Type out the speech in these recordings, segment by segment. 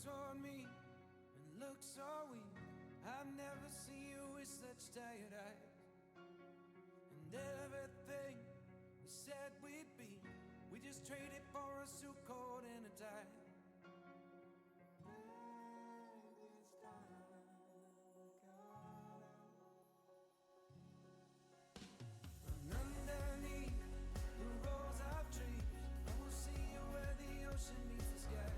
toward me and look so weak. I've never seen you with such tired eyes. And everything we said we'd be, we just traded for a suit coat and a tie. And underneath the rows of trees, I will see you where the ocean meets the sky.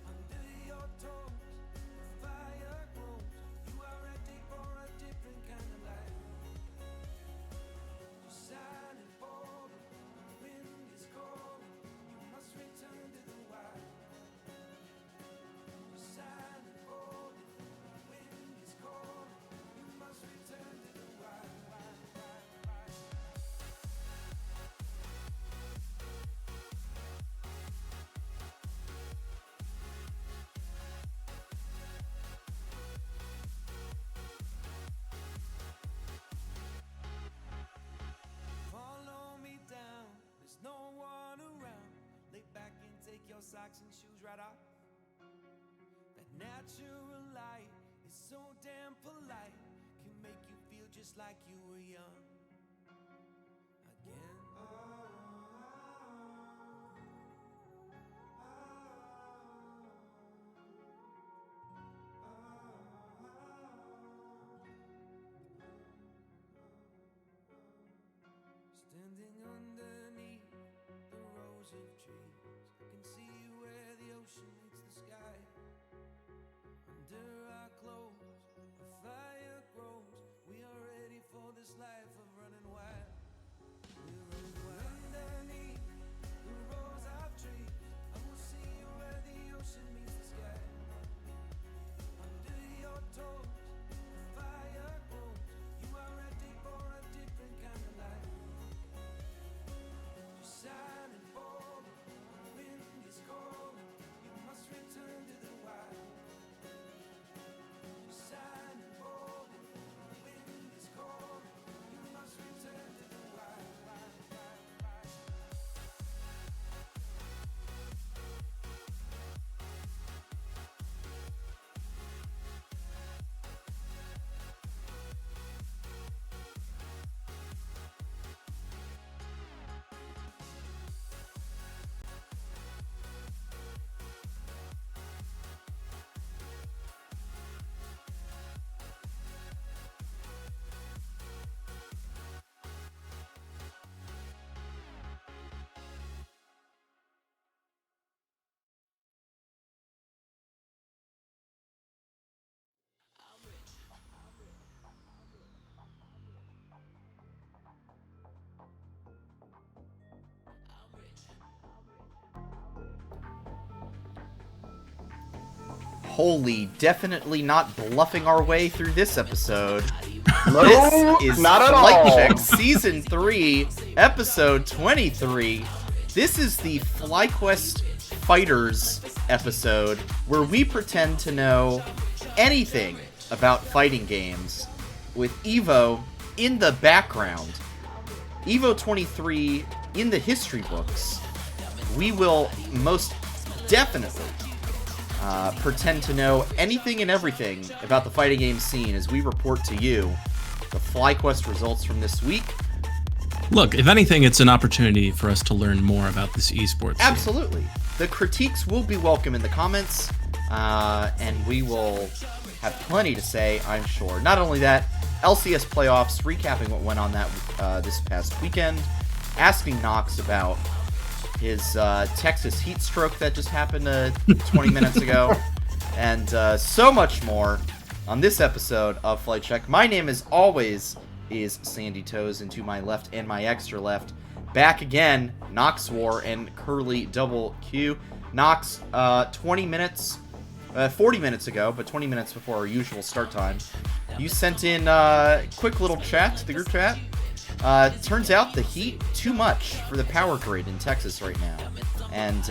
Under your toes, the fire grows. You are ready for a different kind of life. You're silent, bold, the wind is cold. You must return to the wild. You're silent, bold, the wind is cold. You must return to the wild. Follow me down, there's no one around. Lay back and take your socks and shoes right off. That natural light is so damn polite, can make you feel just like you were young again. Standing underneath the rows of trees, I can see where the ocean meets the sky. Under our clothes, a fire grows. We are ready for this life of running wild. We're running wild. Underneath the rows of trees, I will see you where the ocean meets the sky. Under your toes, the fire grows. You are ready for a different kind of life. You're silent, bold, the wind is cold. You must return to the wild. You're silent, bold, the wind is cold. You must return to the wild. Holy, definitely not bluffing our way through this episode. No, This is not at Flight all. Check Season 3, Episode 23. This is the FlyQuest Fighters episode, where we pretend to know anything about fighting games, with Evo in the background. Evo 23 in the history books. We will most definitely pretend to know anything and everything about the fighting game scene as we report to you the FlyQuest results from this week. Look, if anything, it's an opportunity for us to learn more about this esports scene. Absolutely. The critiques will be welcome in the comments, and we will have plenty to say, I'm sure. Not only that, LCS playoffs, recapping what went on that this past weekend, asking Knox about his Texas heat stroke that just happened 20 minutes ago, and so much more on this episode of Flight Check. My name, as always, is Sandy Toes, and to my left and my extra left, back again, Knox War and Curly Double Q. Knox, 40 minutes ago, but 20 minutes before our usual start time, you sent in a quick little chat to the group chat. Turns out the heat too much for the power grid in Texas right now, and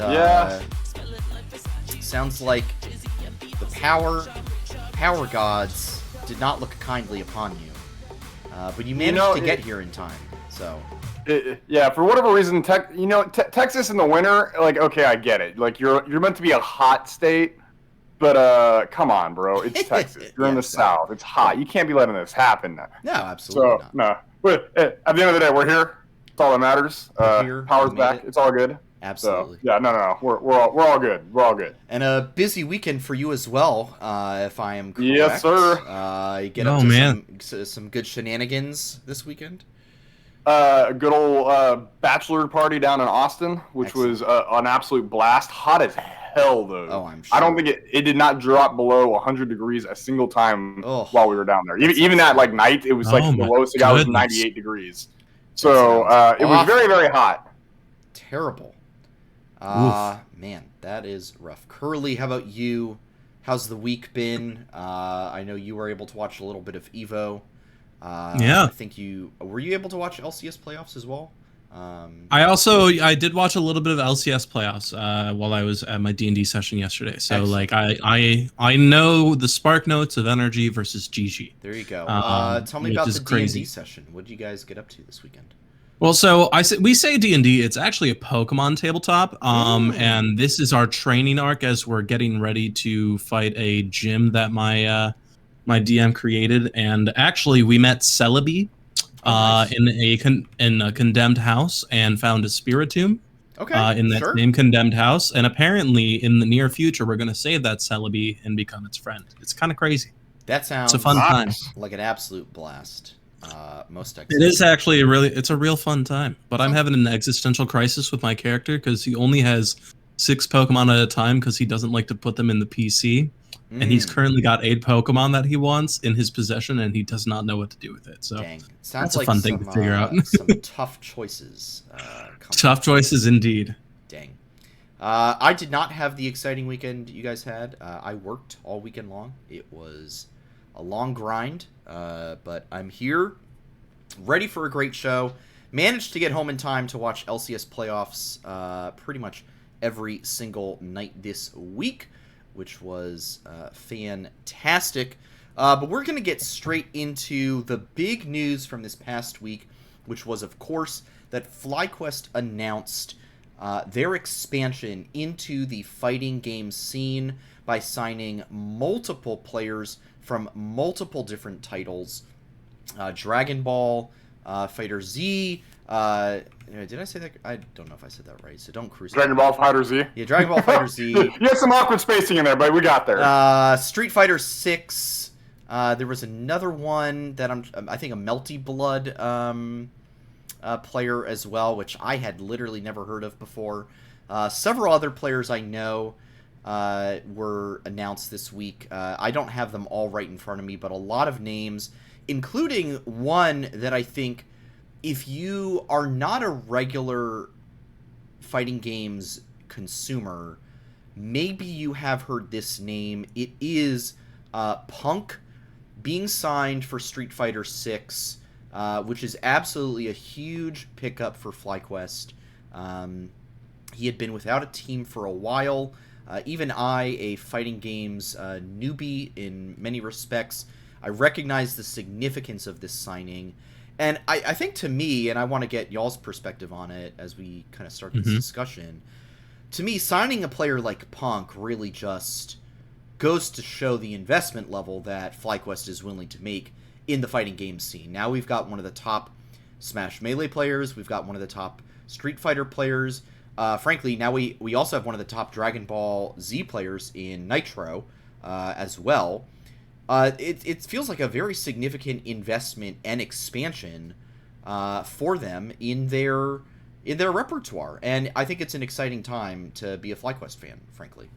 sounds like the power gods did not look kindly upon you. But you managed to get here in time, so Yeah, for whatever reason, Texas in the winter, like, okay, I get it. Like, you're meant to be a hot state, but come on, bro, it's Texas. You're Yeah, in the exactly. South. It's hot. You can't be letting this happen. No, absolutely not. No. But at the end of the day, we're here. That's all that matters. We're here. Power's We made back. it. It's all good. Absolutely. So, yeah, no. We're all good. We're all good. And a busy weekend for you as well, if I am correct. Yes, sir. You get up to some good shenanigans this weekend. A good old bachelor party down in Austin, which Excellent. was an absolute blast. Hot as hell, though. Oh, I'm sure. I don't think it did not drop below 100 degrees a single time while we were down there. Even at like night, it was like the lowest it got was 98 degrees. So it was very, very hot. Terrible. Man, that is rough. Curly, how about you? How's the week been? I know you were able to watch a little bit of EVO. Yeah. I think were you able to watch LCS playoffs as well? I did watch a little bit of LCS playoffs while I was at my D&D session yesterday. So Excellent. like I know the spark notes of energy versus GG. There you go. Tell me about the D&D session. What did you guys get up to this weekend? Well, so we say D&D. It's actually a Pokemon tabletop, and this is our training arc as we're getting ready to fight a gym that my DM created. And actually, we met Celebi in a condemned house and found a Spiritomb. Okay, in that same condemned house, and apparently in the near future, we're going to save that Celebi and become its friend. It's kind of crazy. That sounds it's a fun time, like an absolute blast. Most excellent. It is actually it's a real fun time, but I'm having an existential crisis with my character because he only has 6 Pokemon at a time because he doesn't like to put them in the PC, and he's currently got 8 Pokemon that he wants in his possession, and he does not know what to do with it. So Dang. Sounds like a fun thing to figure out. Some tough choices. Tough choices indeed. Dang. I did not have the exciting weekend you guys had. I worked all weekend long. It was a long grind, but I'm here, ready for a great show. Managed to get home in time to watch LCS playoffs pretty much every single night this week, which was fantastic. But we're going to get straight into the big news from this past week, which was, of course, that FlyQuest announced their expansion into the fighting game scene by signing multiple players from multiple different titles. Dragon Ball, Fighter Z. Did I say that? I don't know if I said that right, so don't cruise. Dragon Ball Fighter Z? Yeah, Dragon Ball Fighter Z. You had some awkward spacing in there, but we got there. Street Fighter 6. There was another one that I think a Melty Blood player as well, which I had literally never heard of before. Several other players I know were announced this week. I don't have them all right in front of me, but a lot of names, including one that I think, if you are not a regular fighting games consumer, maybe you have heard this name. It is Punk being signed for Street Fighter 6, which is absolutely a huge pickup for FlyQuest. He had been without a team for a while. Even I, a fighting games newbie in many respects, I recognize the significance of this signing. And I think to me, and I want to get y'all's perspective on it as we kind of start this discussion, to me, signing a player like Punk really just goes to show the investment level that FlyQuest is willing to make in the fighting game scene. Now we've got one of the top Smash Melee players. We've got one of the top Street Fighter players. Frankly, now we also have one of the top Dragon Ball Z players in Nitro as well. It feels like a very significant investment and expansion for them in their repertoire, and I think it's an exciting time to be a FlyQuest fan, frankly.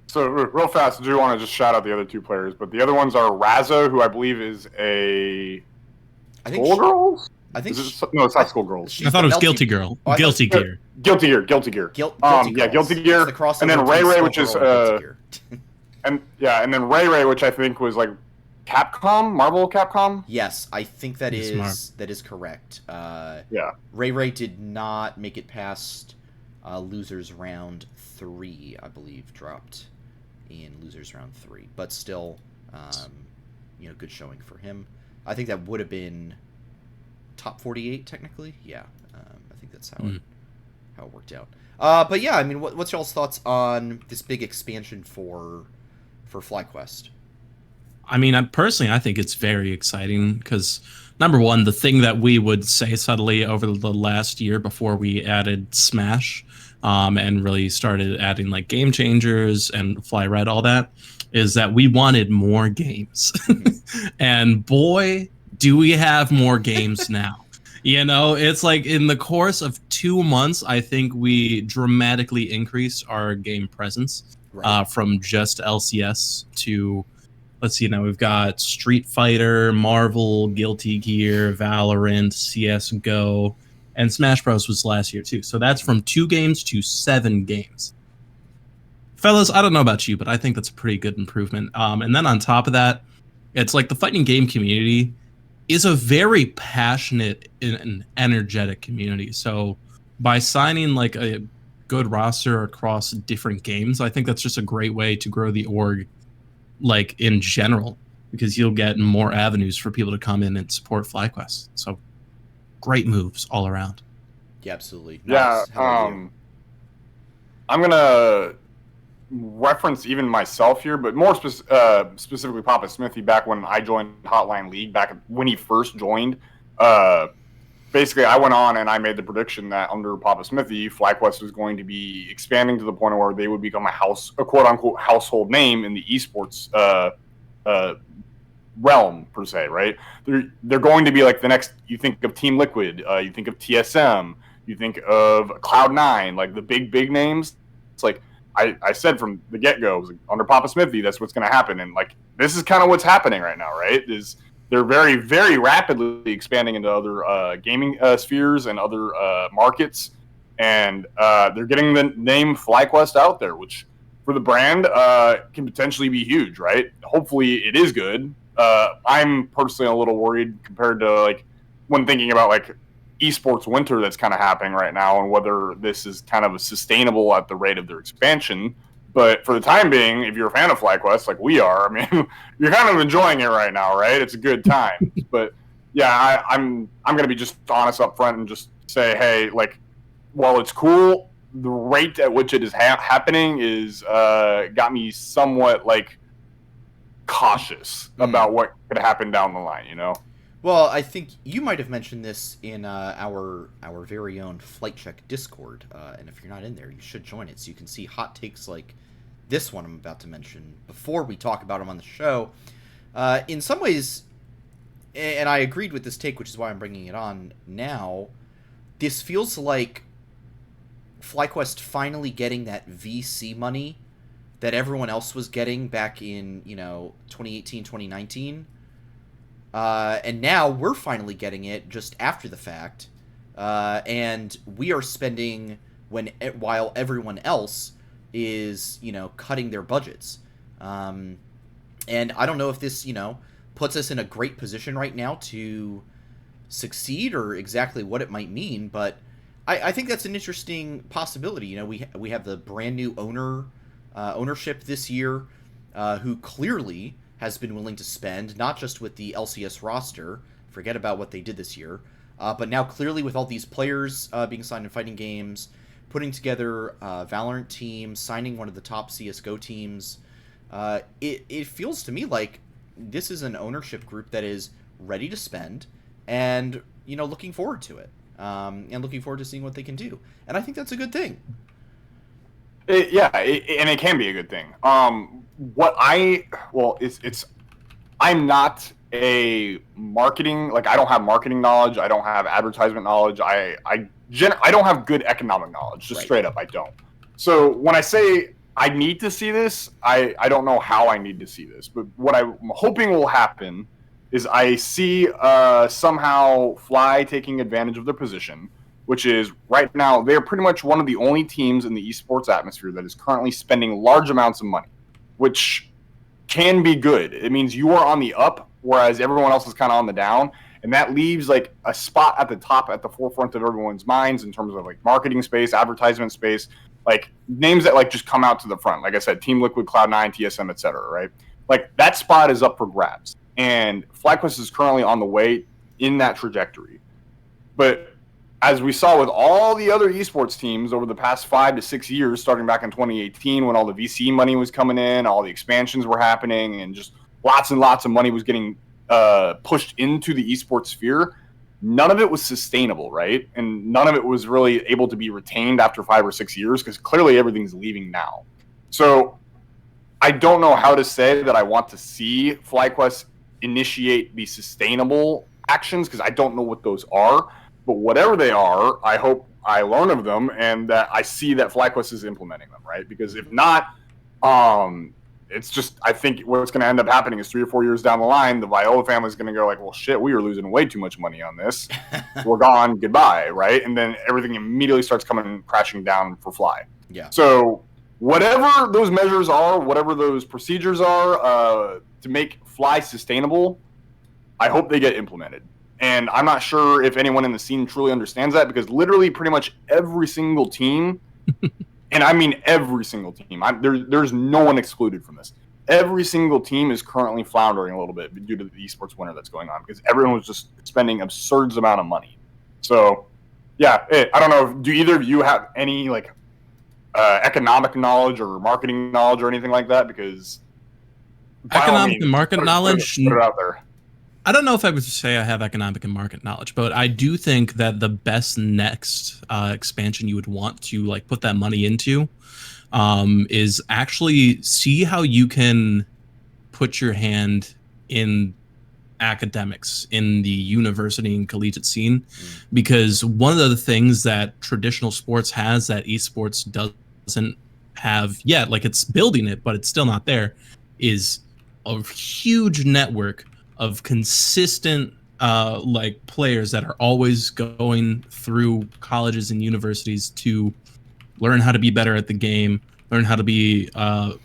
So real fast, I do want to just shout out the other 2 players, but the other ones are Razzo, who I believe is a Schoolgirls? I think no, it's not Schoolgirls. I thought it was Guilty Girl. Guilty Gear. Guilty Gear. Guilty Yeah, Guilty Gear. And then Ray, which is and then Ray, which I think was like Capcom, Marvel Capcom. Yes, I think that is correct. Yeah. Ray did not make it past losers round 3, I believe, dropped in losers round 3, but still, good showing for him. I think that would have been top 48 technically. Yeah, I think that's how it worked out. But yeah, I mean, what's y'all's thoughts on this big expansion for FlyQuest? I mean, I think it's very exciting because, number one, the thing that we would say subtly over the last year before we added Smash and really started adding like game changers and Fly Red, all that, is that we wanted more games. And boy, do we have more games now. You know, it's like in the course of 2 months, I think we dramatically increased our game presence from just LCS to... Let's see, now we've got Street Fighter, Marvel, Guilty Gear, Valorant, CSGO, and Smash Bros. Was last year too. So that's from 2 games to 7 games. Fellas, I don't know about you, but I think that's a pretty good improvement. And then on top of that, it's like the fighting game community is a very passionate and energetic community. So by signing like a good roster across different games, I think that's just a great way to grow the org like in general, because you'll get more avenues for people to come in and support FlyQuest. So great moves all around. Yeah, absolutely. Nice. Yeah, I'm gonna reference even myself here, but more specifically Papa Smithy. Back when I joined Hotline League, back when he first joined, basically I went on and I made the prediction that under Papa Smithy, FlyQuest was going to be expanding to the point where they would become a quote unquote household name in the esports realm per se, right? They're going to be like the next. You think of Team Liquid, you think of TSM, you think of Cloud9, like the big names. It's like I said from the get-go, under Papa Smithy, that's what's going to happen, and like this is kind of what's happening right now, right? They're very, very rapidly expanding into other gaming spheres and other markets, and they're getting the name FlyQuest out there, which for the brand can potentially be huge, right? Hopefully it is good. I'm personally a little worried compared to like when thinking about like esports winter that's kind of happening right now and whether this is kind of sustainable at the rate of their expansion. But for the time being, if you're a fan of FlyQuest, like we are, I mean, you're kind of enjoying it right now, right? It's a good time. But yeah, I'm going to be just honest up front and just say, hey, like, while it's cool, the rate at which it is happening is got me somewhat like cautious about what could happen down the line, you know? Well, I think you might have mentioned this in our very own Flight Check Discord, and if you're not in there, you should join it so you can see hot takes like this one I'm about to mention before we talk about them on the show. In some ways, and I agreed with this take, which is why I'm bringing it on now, this feels like FlyQuest finally getting that VC money that everyone else was getting back in, 2018, 2019. And now we're finally getting it just after the fact, and we are spending while everyone else is cutting their budgets, and I don't know if this puts us in a great position right now to succeed or exactly what it might mean, but I think that's an interesting possibility. We have the brand new ownership this year, who clearly has been willing to spend, not just with the LCS roster, forget about what they did this year, but now clearly with all these players being signed in fighting games, putting together a Valorant team, signing one of the top CSGO teams. It feels to me like this is an ownership group that is ready to spend and, looking forward to it, and looking forward to seeing what they can do. And I think that's a good thing. And it can be a good thing. I'm not a marketing, like I don't have marketing knowledge. I don't have advertisement knowledge. I don't have good economic knowledge, just straight up. I don't. So when I say I need to see this, I don't know how I need to see this, but what I'm hoping will happen is I see somehow Fly taking advantage of their position, which is right now they're pretty much one of the only teams in the esports atmosphere that is currently spending large amounts of money, which can be good. It means you are on the up, whereas everyone else is kind of on the down, and that leaves like a spot at the top, at the forefront of everyone's minds in terms of like marketing space, advertisement space, like names that like just come out to the front. Like I said, Team Liquid, Cloud9, TSM, etc. Right? Like that spot is up for grabs, and FlyQuest is currently on the way in that trajectory. But as we saw with all the other esports teams over the past 5 to 6 years, starting back in 2018 when all the VC money was coming in, all the expansions were happening, and just lots and lots of money was getting pushed into the esports sphere, none of it was sustainable, right? And none of it was really able to be retained after 5 or 6 years because clearly everything's leaving now. So I don't know how to say that I want to see FlyQuest initiate the sustainable actions because I don't know what those are. But whatever they are, I hope I learn of them and that I see that FlyQuest is implementing them, right? Because if not, it's just, I think what's going to end up happening is 3 or 4 years down the line, the Viola family is going to go like, well, shit, we were losing way too much money on this. We're gone, goodbye, right? And then everything immediately starts coming crashing down for Fly. Yeah. So whatever those measures are, whatever those procedures are to make Fly sustainable, I hope they get implemented. And I'm not sure if anyone in the scene truly understands that because literally pretty much every single team, and I mean every single team, there's no one excluded from this. Every single team is currently floundering a little bit due to the esports winter that's going on because everyone was just spending absurd amount of money. So, yeah, I don't know. Do either of you have any like economic knowledge or marketing knowledge or anything like that? Because economic and market knowledge, put it out there. I don't know if I would say I have economic and market knowledge, but I do think that the best next expansion you would want to like put that money into is actually see how you can put your hand in academics in the university and collegiate scene, because one of the things that traditional sports has that esports doesn't have yet, like it's building it, but it's still not there, is a huge network of consistent like players that are always going through colleges and universities to learn how to be better at the game, learn how to be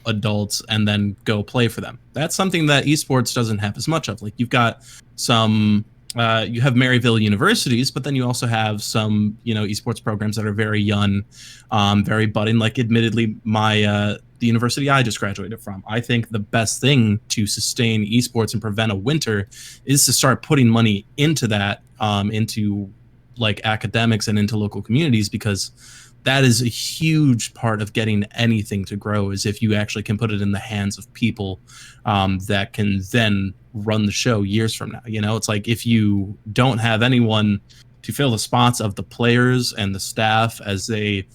adults, and then go play for them. That's something that esports doesn't have as much of. Like you've got some, you have Maryville universities, but then you also have some, esports programs that are very young, very budding. Like admittedly, the university I just graduated from, I think the best thing to sustain esports and prevent a winter is to start putting money into that, into like academics and into local communities, because that is a huge part of getting anything to grow, is if you actually can put it in the hands of people that can then run the show years from now. It's like if you don't have anyone to fill the spots of the players and the staff as they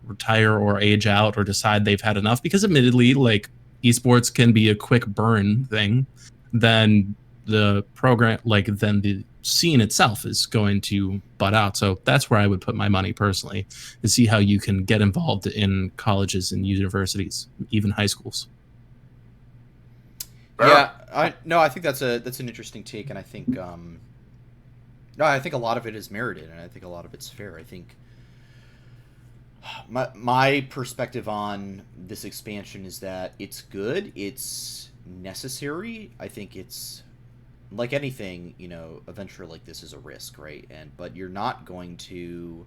retire or age out or decide they've had enough, because admittedly, like esports can be a quick burn thing, then the program, then the scene itself is going to butt out. So that's where I would put my money personally, to see how you can get involved in colleges and universities, even high schools. Yeah, I think that's an interesting take, and I think I think a lot of it is merited, and I think a lot of it's fair. I think my perspective on this expansion is that it's good, it's necessary. I think it's like anything, a venture like this is a risk, right? But you're not going to.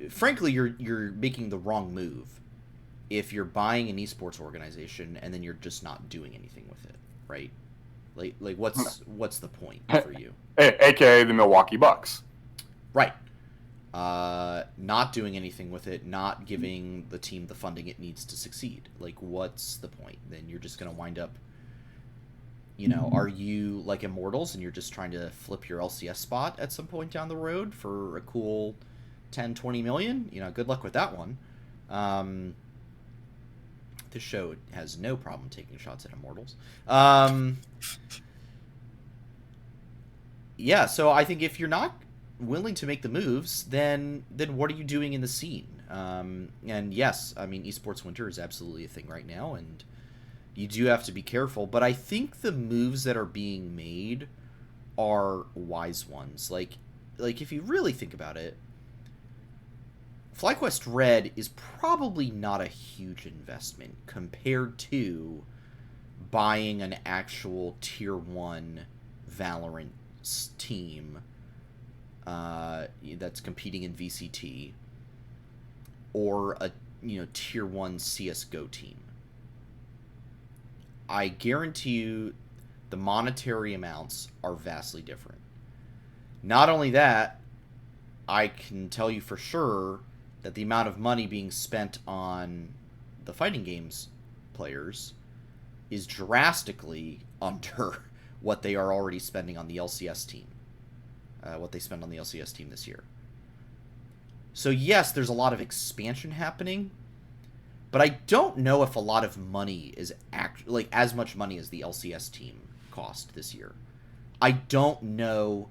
Frankly, you're making the wrong move if you're buying an esports organization and then you're just not doing anything with it, right? Like what's the point for you? AKA the Milwaukee Bucks. Right. Not doing anything with it, not giving the team the funding it needs to succeed. Like, what's the point? Then you're just going to wind up, are you like Immortals and you're just trying to flip your LCS spot at some point down the road for a cool 10, 20 million? Good luck with that one. This show has no problem taking shots at Immortals. Yeah, so I think if you're not willing to make the moves, then what are you doing in the scene? And yes, I mean, esports winter is absolutely a thing right now, and you do have to be careful, but I think the moves that are being made are wise ones. Like if you really think about it, FlyQuest Red is probably not a huge investment compared to buying an actual tier 1 Valorant team that's competing in VCT, or a tier 1 CSGO team. I guarantee you the monetary amounts are vastly different. Not only that, I can tell you for sure that the amount of money being spent on the fighting games players is drastically under what they are already spending on the LCS team. What they spend on the LCS team this year. So yes, there's a lot of expansion happening, but I don't know if a lot of money is like as much money as the LCS team cost this year. I don't know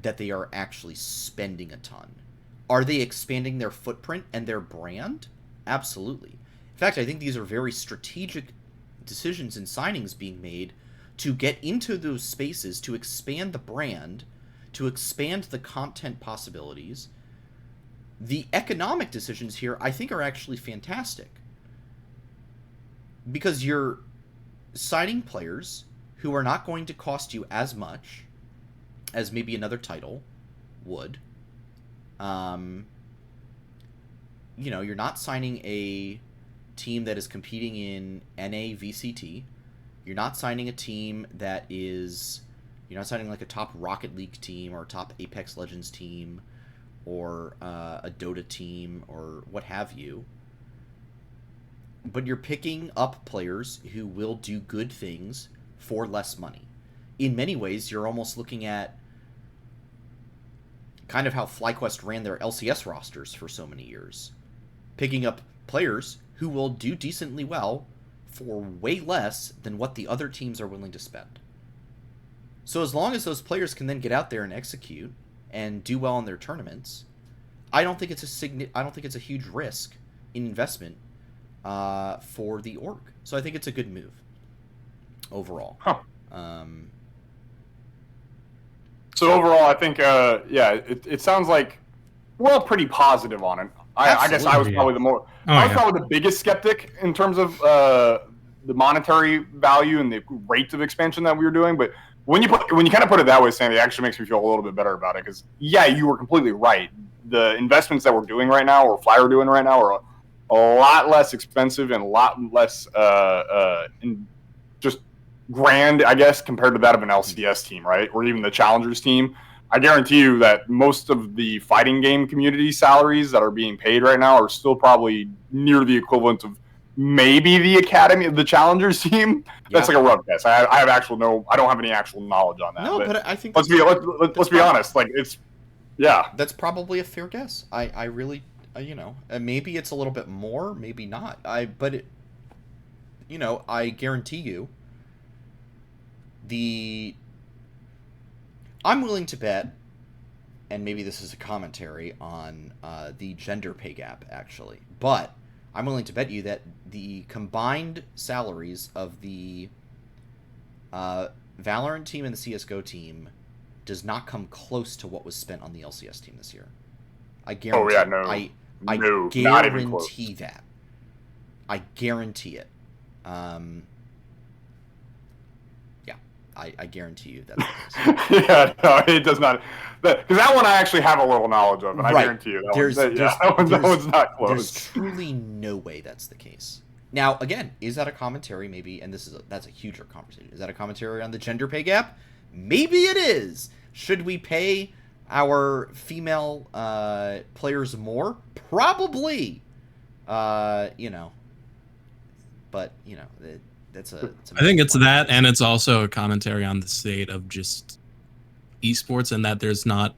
that they are actually spending a ton. Are they expanding their footprint and their brand? Absolutely. In fact, I think these are very strategic decisions and signings being made to get into those spaces, to expand the brand, to expand the content possibilities. The economic decisions here, I think, are actually fantastic. Because you're signing players who are not going to cost you as much as maybe another title would. You're not signing a team that is competing in NA VCT. You're not signing a team that is... You're not signing like a top Rocket League team or a top Apex Legends team or a Dota team or what have you. But you're picking up players who will do good things for less money. In many ways, you're almost looking at kind of how FlyQuest ran their LCS rosters for so many years. Picking up players who will do decently well for way less than what the other teams are willing to spend. So as long as those players can then get out there and execute and do well in their tournaments, I don't think it's a huge risk in investment for the org. So I think it's a good move overall. Huh. So overall, I think, it sounds like we're all pretty positive on it. I guess I was probably probably the biggest skeptic in terms of the monetary value and the rate of expansion that we were doing. But when you kind of put it that way, Sandy, it actually makes me feel a little bit better about it. Because you were completely right. The investments that we're doing right now, or Fly are doing right now, are a lot less expensive and a lot less just grand, I guess, compared to that of an LCS team, right? Or even the Challengers team. I guarantee you that most of the fighting game community salaries that are being paid right now are still probably near the equivalent of maybe the Academy of the Challengers team. That's like a rough guess. I don't have any actual knowledge on that. No, but I think let's be honest. Like that's probably a fair guess. I really, maybe it's a little bit more, maybe not. I guarantee you, I'm willing to bet, and maybe this is a commentary on the gender pay gap, actually, but I'm willing to bet you that the combined salaries of the Valorant team and the CSGO team does not come close to what was spent on the LCS team this year. I guarantee. I guarantee that. I guarantee it. I guarantee you that. Yeah, no, it does not. Because that one I actually have a little knowledge of, and right. I guarantee you that one's not close. There's truly no way that's the case. Now, again, is that a commentary? Maybe, and that's a huger conversation. Is that a commentary on the gender pay gap? Maybe it is. Should we pay our female players more? Probably. But I think it's that, and it's also a commentary on the state of just esports, and that there's not,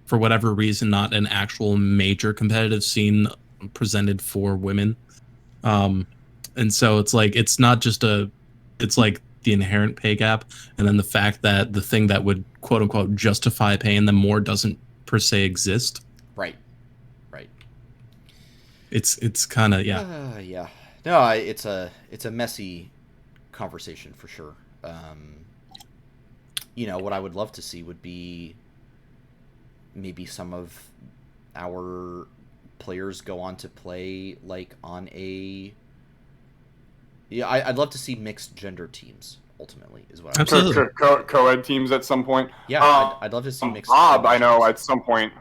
for whatever reason, not an actual major competitive scene presented for women. And so it's like, it's not just it's like the inherent pay gap, and then the fact that the thing that would quote unquote justify paying them more doesn't per se exist. Right. It's kind of yeah. No, it's a messy conversation for sure. What I would love to see would be maybe some of our players go on to play like on a... Yeah, I'd love to see mixed gender teams. Ultimately, is what absolutely co-ed teams at some point. Yeah, I'd love to see mixed. Bob, I know at some point.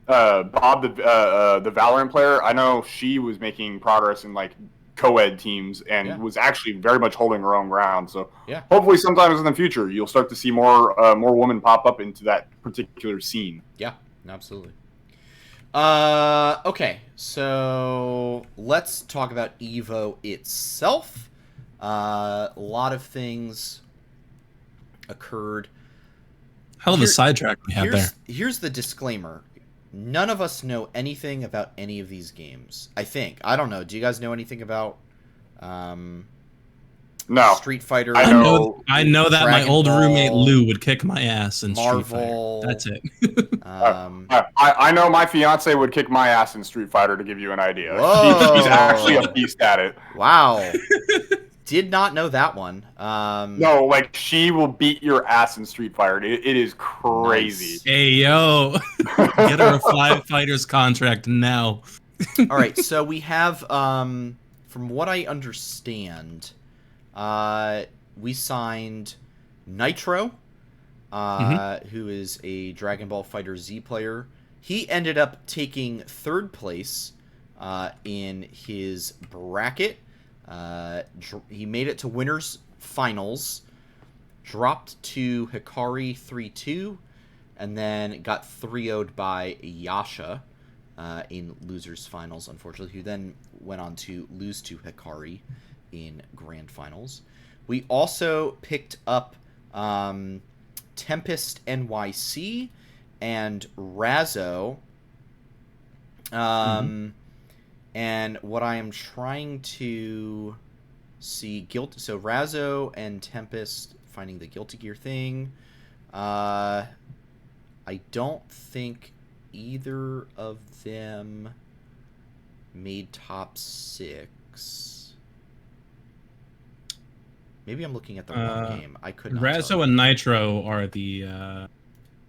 Bob, the Valorant player, I know she was making progress in like co-ed teams and Yeah. was actually very much holding her own ground. So Yeah. hopefully sometimes in the future you'll start to see more women pop up into that particular scene. Yeah, absolutely. Okay, so let's talk about Evo itself. A lot of things occurred. Hell of a sidetrack we had there. Here's the disclaimer. None of us know anything about any of these games. I think. I don't know. Do you guys know anything about No. Street Fighter? I know that my Dragon old Ball, roommate Lou would kick my ass in Marvel. Street Fighter. That's it. I know my fiance would kick my ass in Street Fighter, to give you an idea. Whoa. He's actually a beast at it. Wow. Did not know that one. No, like she will beat your ass in Street Fighter. It is crazy. Nice. Hey, yo. Get her a Five Fighters contract now. All right, so we have, from what I understand, we signed Nitro, who is a Dragon Ball Fighter Z player. He ended up taking third place in his bracket. He made it to winners finals, dropped to Hikari 3-2, and then got 3-0'd by Yasha in losers finals, unfortunately, who then went on to lose to Hikari in grand finals. We also picked up Tempest NYC and Razzo. And what I am trying to see, so Razzo and Tempest finding the Guilty Gear thing. I don't think either of them made top 6. Maybe I'm looking at the wrong game. I could not Razzo tell. and Nitro are the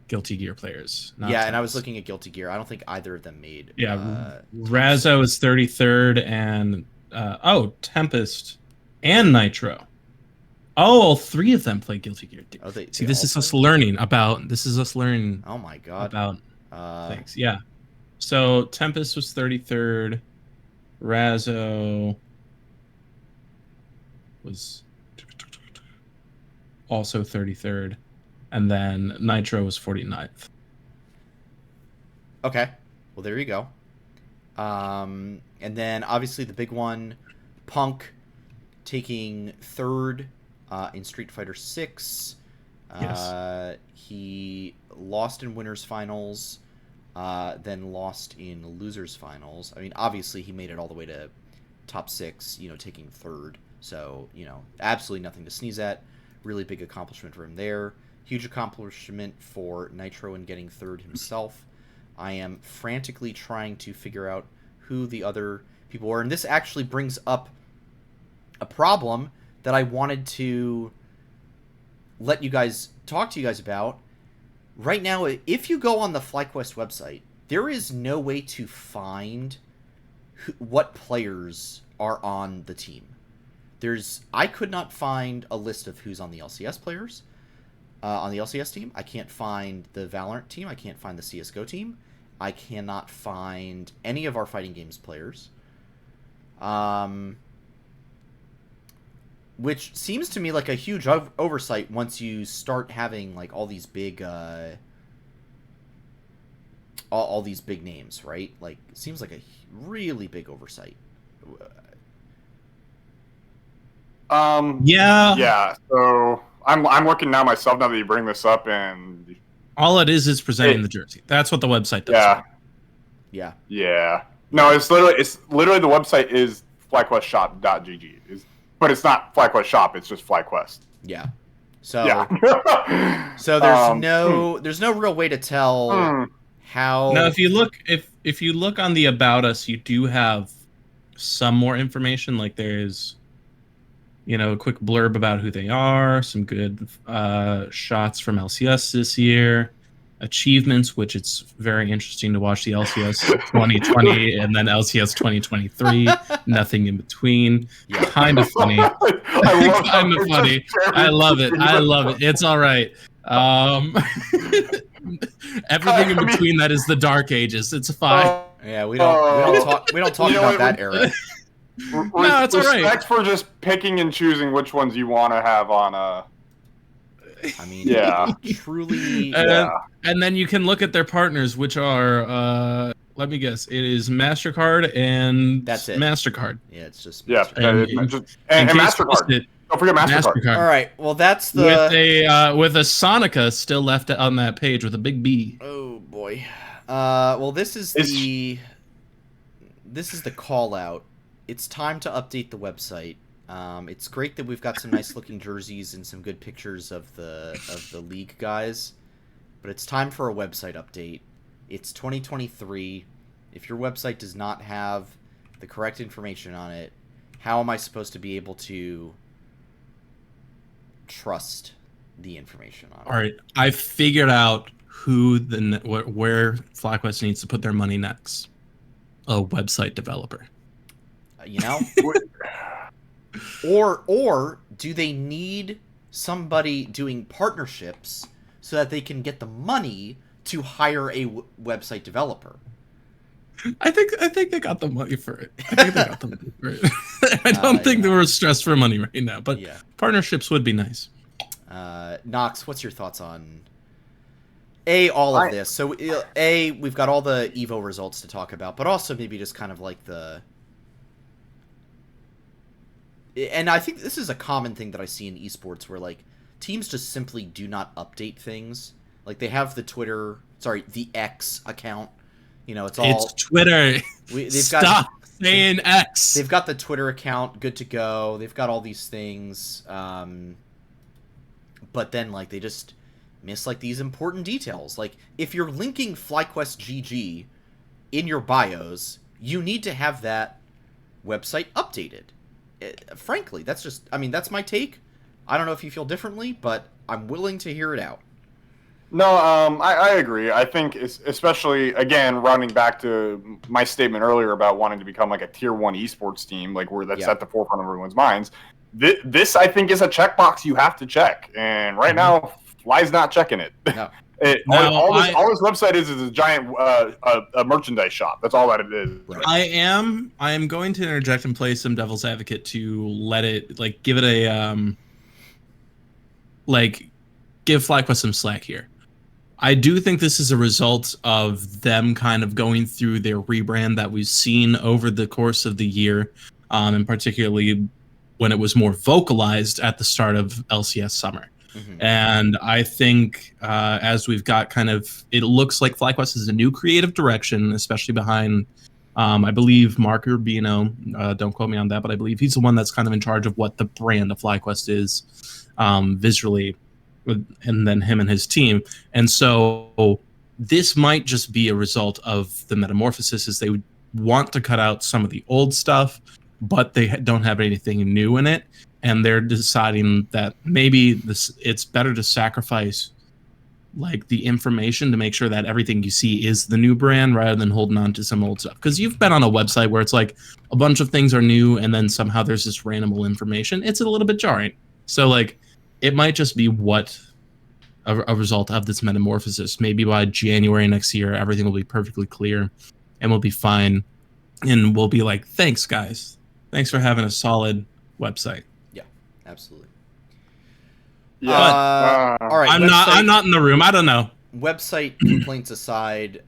Guilty Gear players. Yeah, Tempest. and I was looking at Guilty Gear. I don't think either of them made. Yeah, Razzo is 33rd, and Tempest and Nitro. Oh, all 3 of them play Guilty Gear. Oh, See, this is us learning about. This is us learning. Oh my god. About things. Yeah. So Tempest was 33rd. Razzo was also 33rd, and then Nitro was 49th. Okay, well there you go. And then obviously the big one, Punk taking 3rd in Street Fighter 6. Yes. He lost in winners finals, then lost in losers finals. I mean, obviously he made it all the way to top 6, taking 3rd. So, absolutely nothing to sneeze at. Really big accomplishment for him there. Huge accomplishment for Nitro in getting 3rd himself. I am frantically trying to figure out who the other people were. And this actually brings up a problem that I wanted to talk to you guys about. Right now, if you go on the FlyQuest website, there is no way to find what players are on the team. I could not find a list of who's on the LCS players, on the LCS team. I can't find the Valorant team. I can't find the CSGO team. I cannot find any of our fighting games players. Which seems to me like a huge oversight once you start having like all these big all these big names, right? Like, it seems like a really big oversight. Yeah. So I'm looking now myself now that you bring this up, and all it is presenting the jersey. That's what the website does. Yeah. Yeah. Yeah. No, it's literally the website is flyquestshop.gg. But it's not FlyQuest Shop. It's just FlyQuest. Yeah. So yeah. so there's no real way to tell how. Now, if you look on the About Us, you do have some more information. Like there's, a quick blurb about who they are, some good shots from LCS this year, achievements, which it's very interesting to watch the LCS 2020 and then LCS 2023, nothing in between. Yeah. Kind of funny. Kind of funny. I love it. It's all right. Everything in between that is the Dark Ages. It's fine. Yeah, we don't talk about that era. No, it's all right. Respect for just picking and choosing which ones you want to have on I mean, Yeah. truly. And then you can look at their partners, which are, let me guess, it is MasterCard and That's it. MasterCard. Yeah, it's just. Yeah. MasterCard. And In case you missed MasterCard. it, Don't forget MasterCard. All right. Well, that's the. with a Sonica still left on that page with a big B. Oh boy. Well, this is the call out. It's time to update the website. It's great that we've got some nice looking jerseys and some good pictures of the league guys, but it's time for a website update. It's 2023. If your website does not have the correct information on it, how am I supposed to be able to trust the information on it? All right, I figured out where FlyQuest needs to put their money next. A website developer. You know? Or do they need somebody doing partnerships so that they can get the money to hire a website developer? I think they got the money for it. I don't think they were stressed for money right now, but partnerships would be nice. Knox, what's your thoughts on all of this? So we've got all the Evo results to talk about, but also maybe just kind of like and I think this is a common thing that I see in esports where like teams just simply do not update things. Like they have the X account. You know, it's Twitter. Stop saying X. They've got the Twitter account good to go. They've got all these things. But then like they just miss like these important details. Like if you're linking FlyQuest GG in your bios, you need to have that website updated. Frankly, that's my take. I don't know if you feel differently, but I'm willing to hear it out. No, I agree. I think especially, again, rounding back to my statement earlier about wanting to become like a tier 1 esports team, like where that's at the forefront of everyone's minds. This, I think, is a checkbox you have to check. And right now, Fly's not checking it. No. All this website is a giant a merchandise shop. That's all that it is. Right. I am going to interject and play some devil's advocate to let it give it a give FlyQuest some slack here. I do think this is a result of them kind of going through their rebrand that we've seen over the course of the year, and particularly when it was more vocalized at the start of LCS summer. Mm-hmm. And I think as we've got it looks like FlyQuest is a new creative direction, especially behind, I believe, Mark Urbino. Don't quote me on that, but I believe he's the one that's kind of in charge of what the brand of FlyQuest is visually, and then him and his team. And so this might just be a result of the metamorphosis, as they want to cut out some of the old stuff, but they don't have anything new in it. And they're deciding that maybe it's better to sacrifice the information to make sure that everything you see is the new brand rather than holding on to some old stuff. Because you've been on a website where it's like a bunch of things are new and then somehow there's this random information. It's a little bit jarring. So it might just be a result of this metamorphosis. Maybe by January next year, everything will be perfectly clear and we'll be fine. And we'll be like, thanks, guys. Thanks for having a solid website. Absolutely. Yeah. All right. I'm not in the room. I don't know. Website complaints aside,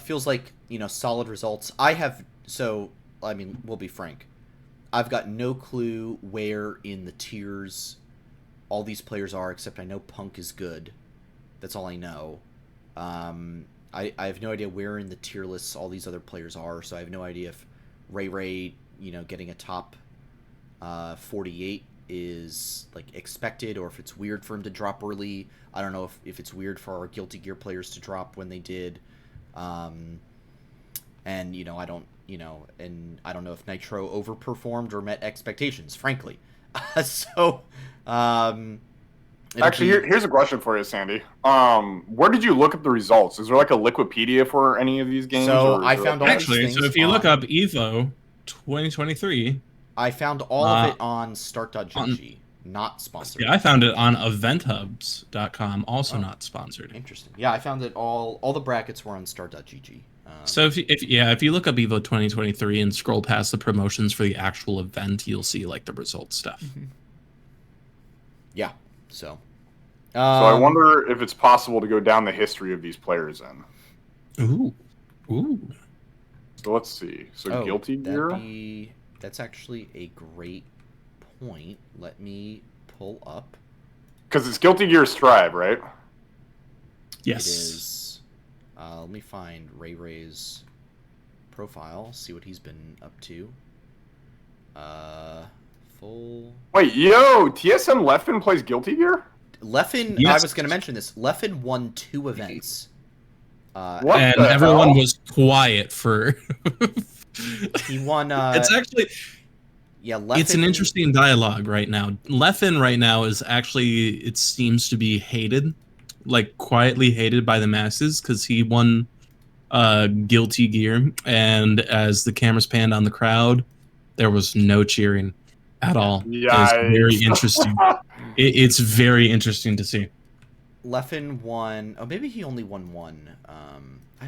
feels like solid results. We'll be frank. I've got no clue where in the tiers all these players are, except I know Punk is good. That's all I know. I have no idea where in the tier lists all these other players are, so I have no idea if Ray, getting a top 48 is expected, or if it's weird for him to drop early. I don't know if it's weird for our Guilty Gear players to drop when they did. And I don't know if Nitro overperformed or met expectations, frankly. Actually, here's a question for you, Sandy. Where did you look up the results? Is there a Liquipedia for any of these games? So I found all these things. So if you look up Evo 2023, I found all of it on start.gg, not sponsored. Yeah, I found it on eventhubs.com, also not sponsored. Interesting. Yeah, I found it all the brackets were on start.gg. So if you look up Evo 2023 and scroll past the promotions for the actual event, you'll see like the results stuff. Yeah. So. So I wonder if it's possible to go down the history of these players in. Ooh. So let's see. So Guilty Gear. That's actually a great point. Let me pull up. Because it's Guilty Gear Strive, right? Yes. It is. Let me find Ray's profile. See what he's been up to. Full. Wait, yo, TSM Leffen plays Guilty Gear? Leffen, Yes. I was going to mention this. Leffen won 2 events. What and the everyone hell? was quiet for. He won. It's actually. Yeah, Leffen, It's an interesting dialogue right now. Leffen right now is actually, it seems to be hated, like quietly hated by the masses because he won Guilty Gear, and as the cameras panned on the crowd, there was no cheering at all. Yikes. It's very interesting. It's very interesting to see. Leffen won. Oh, maybe he only won 1.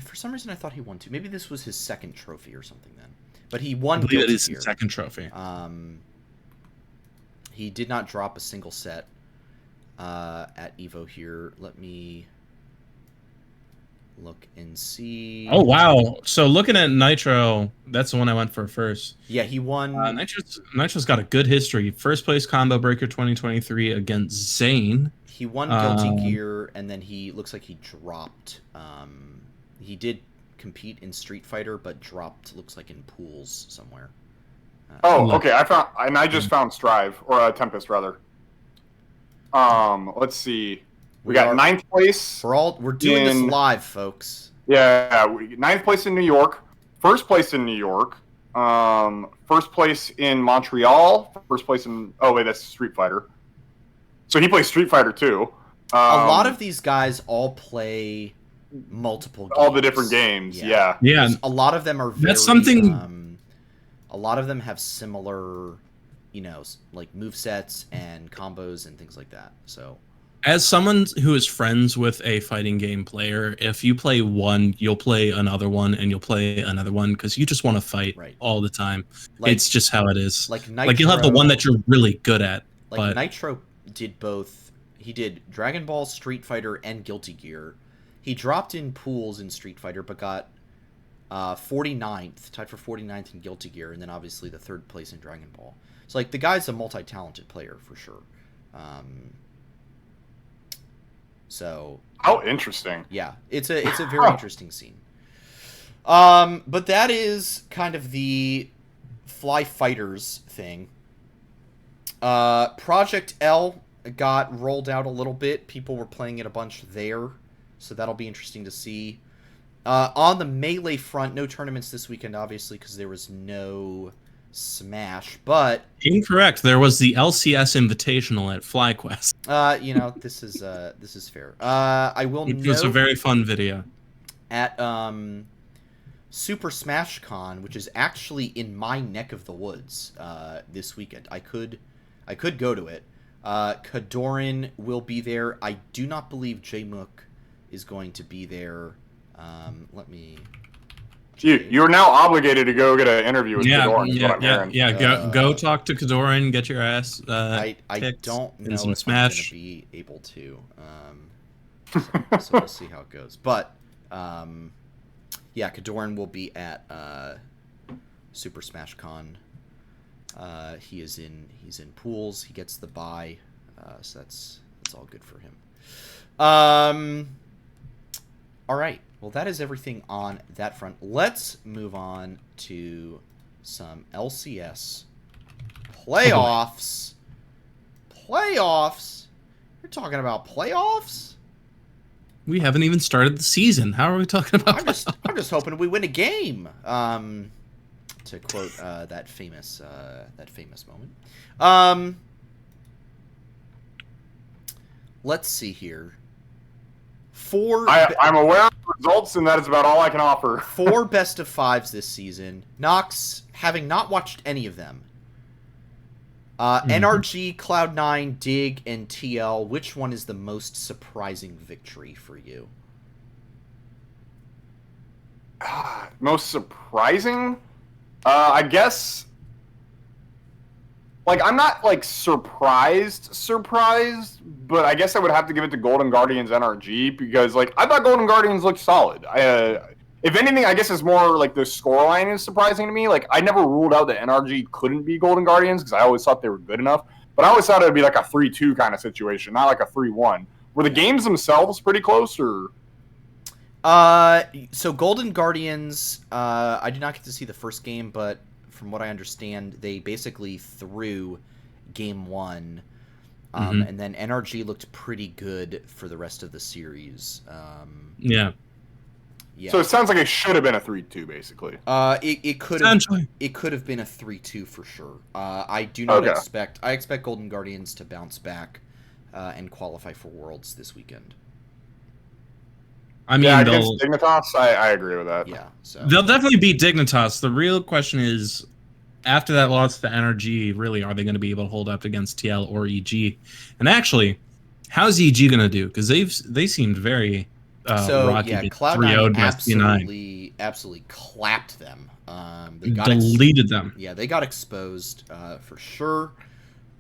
For some reason, I thought he won 2. Maybe this was his second trophy or something then. But he won I believe Guilty it is Gear. his second trophy. He did not drop a single set at Evo here. Let me look and see. Oh wow! So looking at Nitro, that's the one I went for first. Yeah, he won. Nitro's got a good history. First place Combo Breaker 2023 against Zane. He won Guilty Gear, and then he looks like he dropped. He did compete in Street Fighter, but dropped. Looks like in pools somewhere. Okay. I just found Strive or Tempest rather. Let's see. We got 9th place. We're doing this live, folks. Yeah, 9th place in New York, 1st place in New York, 1st place in Montreal, 1st place in that's Street Fighter. So he plays Street Fighter too. A lot of these guys all play multiple games. All the different games, yeah. A lot of them are very, that's something. A lot of them have similar, like movesets and combos and things like that. So, as someone who is friends with a fighting game player, if you play one, you'll play another one, and you'll play another one because you just want to fight all the time. It's just how it is. Like Nitro, like you'll have the one that you're really good at. Like Nitro did both. He did Dragon Ball, Street Fighter, and Guilty Gear. He dropped in pools in Street Fighter, but got 49th, tied for 49th in Guilty Gear, and then obviously the 3rd place in Dragon Ball. So like the guy's a multi-talented player for sure. So how interesting. Yeah, it's a very interesting scene. But that is kind of the Fly Fighters thing. Project L got rolled out a little bit. People were playing it a bunch there, so that'll be interesting to see. On the Melee front, no tournaments this weekend, obviously, because there was no Smash, but... Incorrect. There was the LCS Invitational at FlyQuest. This is fair. I will note... It was a very fun video. At Super Smash Con, which is actually in my neck of the woods this weekend. I could go to it. Kadoran will be there. I do not believe J-Mook is going to be there. Let me... You're now obligated to go get an interview with Kadoran. Go talk to Kadoran, get your ass. I don't know if Smash. I'm going to be able to. So we'll see how it goes. But Kadoran will be at Super Smash Con. He's in pools. He gets the bye, so that's all good for him. All right. Well, that is everything on that front. Let's move on to some LCS playoffs. Playoffs? You're talking about playoffs? We haven't even started the season. How are we talking about I'm just hoping we win a game. To quote that famous moment. Let's see here. I'm aware of the results, and that is about all I can offer. 4 best of 5s this season. Nox, having not watched any of them. NRG, Cloud9, Dig, and TL. Which one is the most surprising victory for you? Most surprising? I guess. Like, I'm not, like, surprised, but I guess I would have to give it to Golden Guardians NRG because, like, I thought Golden Guardians looked solid. If anything, I guess it's more like the scoreline is surprising to me. Like, I never ruled out that NRG couldn't be Golden Guardians because I always thought they were good enough. But I always thought it would be like a 3-2 kind of situation, not like a 3-1. Were the games themselves pretty close, or? So Golden Guardians, I did not get to see the first game, but from what I understand, they basically threw game 1, and then NRG looked pretty good for the rest of the series. Yeah. So it sounds like it should have been a 3-2, basically. It could have been a 3-2 for sure. I do not expect. I expect Golden Guardians to bounce back and qualify for Worlds this weekend. I mean, against Dignitas, I agree with that. Yeah, so they'll definitely beat Dignitas. The real question is, after that loss to NRG, really, are they going to be able to hold up against TL or EG? And actually, how's EG going to do? Because they seemed very rocky. Yeah, Cloud9 absolutely clapped them. They got deleted them. Yeah, they got exposed for sure.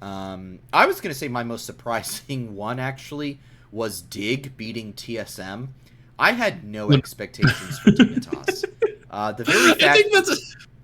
I was going to say my most surprising one actually was Dig beating TSM. I had no expectations for Dignitas.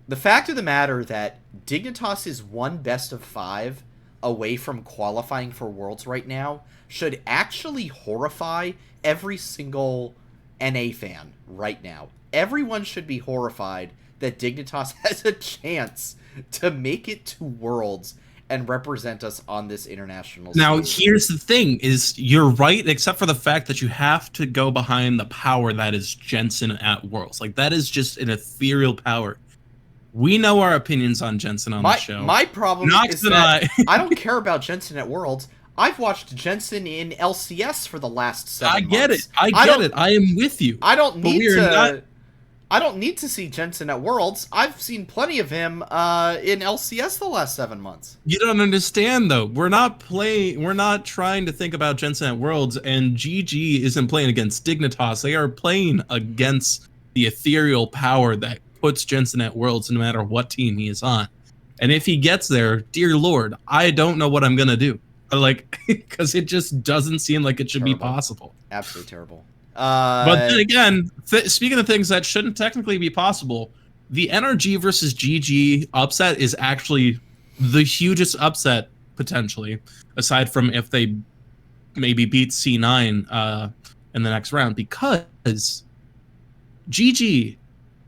The fact of the matter that Dignitas is one best of 5 away from qualifying for Worlds right now should actually horrify every single NA fan right now. Everyone should be horrified that Dignitas has a chance to make it to Worlds and represent us on this international stage. Now, here's the thing, is you're right, except for the fact that you have to go behind the power that is Jensen at Worlds. Like, that is just an ethereal power. We know our opinions on Jensen on the show. My problem is that I don't care about Jensen at Worlds. I've watched Jensen in LCS for the last 7 months. I get it. I am with you. I don't need to see Jensen at Worlds. I've seen plenty of him in LCS the last 7 months. You don't understand, though. We're not trying to think about Jensen at Worlds, and GG isn't playing against Dignitas. They are playing against the ethereal power that puts Jensen at Worlds no matter what team he is on. And if he gets there, dear Lord, I don't know what I'm going to do. Like, because it just doesn't seem like it should be possible. Absolutely terrible. But then again, speaking of things that shouldn't technically be possible, the NRG versus GG upset is actually the hugest upset, potentially, aside from if they maybe beat C9 in the next round, because GG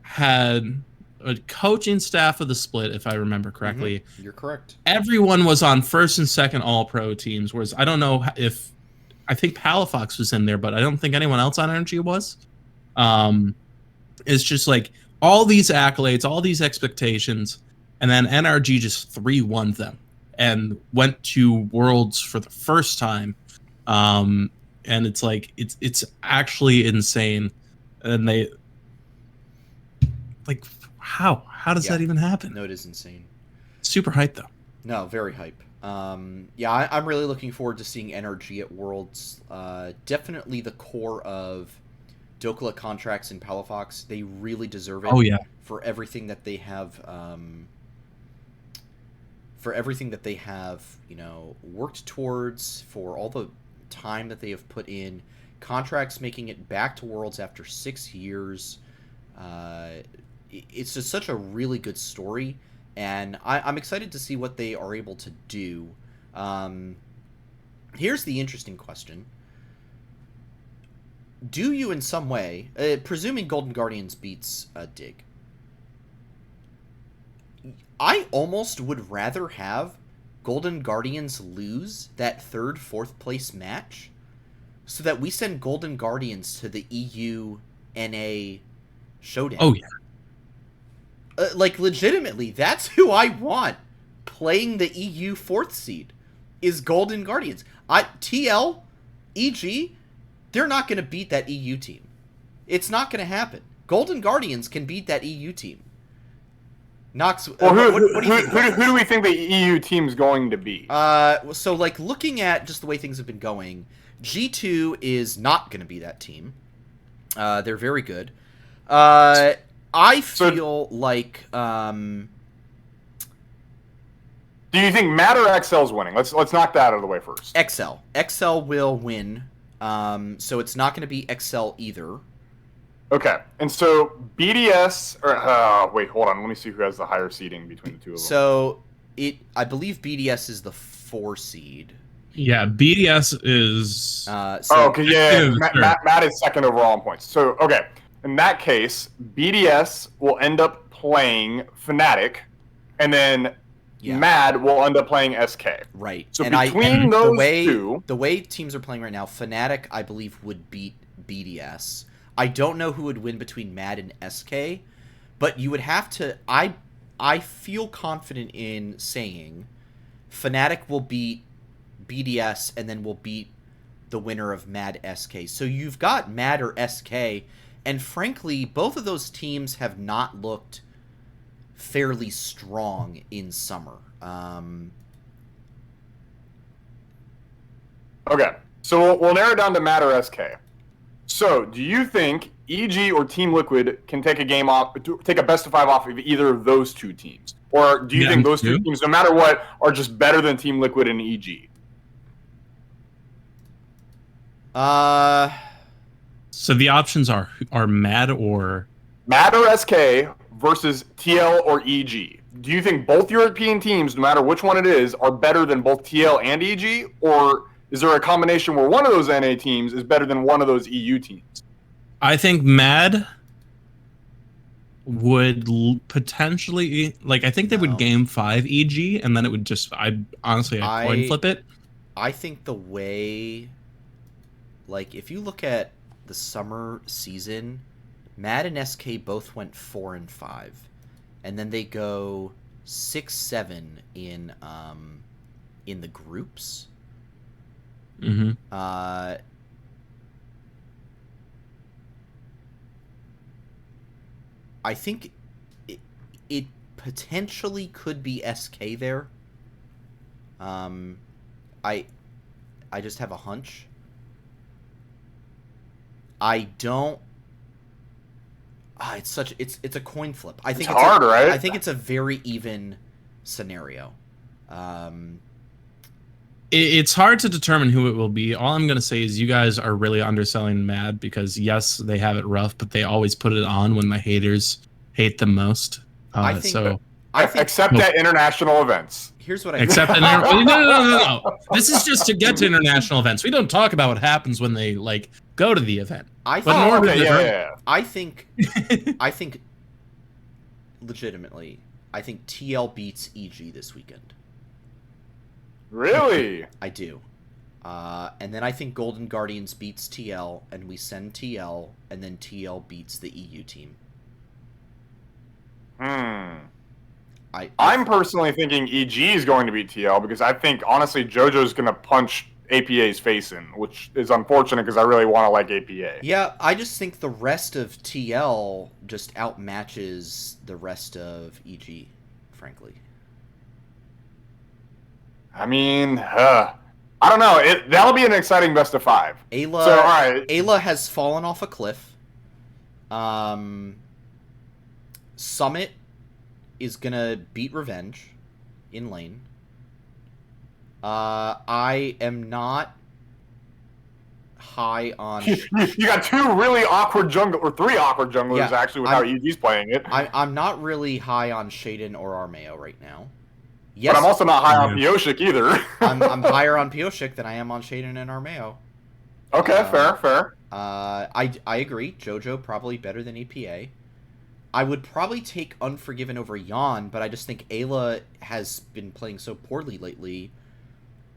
had a coaching staff of the split, if I remember correctly. Mm-hmm. You're correct. Everyone was on first and second all-pro teams, whereas I don't know if... I think Palafox was in there, but I don't think anyone else on NRG was. It's just like all these accolades, all these expectations, and then NRG just 3-1'd them and went to Worlds for the first time. And it's like it's actually insane. And they... Like, how does that even happen? No, it is insane. Super hype, though. No, very hype. Yeah, I'm really looking forward to seeing NRG at Worlds. Definitely the core of Dokla Contracts and Palafox. They really deserve it. Oh, yeah. For everything that they have, worked towards, for all the time that they have put in. Contracts making it back to Worlds after 6 years. It's just such a really good story, and I'm excited to see what they are able to do. Here's the interesting question. Do you in some way, presuming Golden Guardians beats Dig, I almost would rather have Golden Guardians lose that 3rd, 4th place match so that we send Golden Guardians to the EU NA showdown. Oh, yeah. Like, legitimately, that's who I want playing the EU 4th seed, is Golden Guardians. TL, EG, they're not going to beat that EU team. It's not going to happen. Golden Guardians can beat that EU team. Nox, well, who do we think the EU team's going to be? So, like, looking at just the way things have been going, G2 is not going to be that team. They're very good. I feel like. Do you think Mad or XL's winning? Let's knock that out of the way first. XL will win. So it's not going to be XL either. Okay, and so BDS or wait, hold on. Let me see who has the higher seeding between the two of them. So I believe BDS is the 4 seed. Yeah, BDS is. Okay, yeah. Matt is second overall in points. So okay, in that case, BDS will end up playing Fnatic, and then Mad will end up playing SK. Right. So between those two, the way teams are playing right now, Fnatic I believe would beat BDS. I don't know who would win between Mad and SK, but you would have to. I feel confident in saying Fnatic will beat BDS and then will beat the winner of Mad SK. So you've got Mad or SK, and frankly, both of those teams have not looked fairly strong in summer. Okay, so we'll narrow it down to Mad or SK. So, do you think EG or Team Liquid can take a game off, take a best of 5 off of either of those two teams, or do you think those two teams, no matter what, are just better than Team Liquid and EG? So the options are Mad or SK versus TL or EG. Do you think both European teams, no matter which one it is, are better than both TL and EG, or is there a combination where one of those NA teams is better than one of those EU teams? I think Mad would potentially, I think they would game 5 EG, and then it would just, I'd coin flip it. I think the way, if you look at the summer season, Mad and SK both went 4-5, and then they go 6-7 in the groups. Mm-hmm. I think it potentially could be SK there. I just have a hunch. I don't. It's a coin flip. I think it's hard, right? I think it's a very even scenario. It's hard to determine who it will be. All I'm going to say is you guys are really underselling Mad because, yes, they have it rough, but they always put it on when the haters hate them most. I think except at international events. Here's what I except no. This is just to get to international events. We don't talk about what happens when they go to the event. I think legitimately, I think TL beats EG this weekend. Really? I do. And then I think Golden Guardians beats TL, and we send TL, and then TL beats the EU team. I'm personally thinking EG is going to beat TL because I think, honestly, JoJo's going to punch APA's face in, which is unfortunate because I really want to like APA. Yeah, I just think the rest of TL just outmatches the rest of EG, frankly. I mean, I don't know. That'll be an exciting best of 5. Ayla has fallen off a cliff. Summit is gonna beat Revenge in lane. I am not high on. You got 2 really awkward or 3 awkward junglers actually with how EG's playing it. I'm not really high on Shaden or Armeo right now. Yes, but I'm also not high on Pioshik either. I'm higher on Pioshik than I am on Shaden and Armeo. Okay, fair. I agree. JoJo probably better than APA. I would probably take Unforgiven over Yan, but I just think Ayla has been playing so poorly lately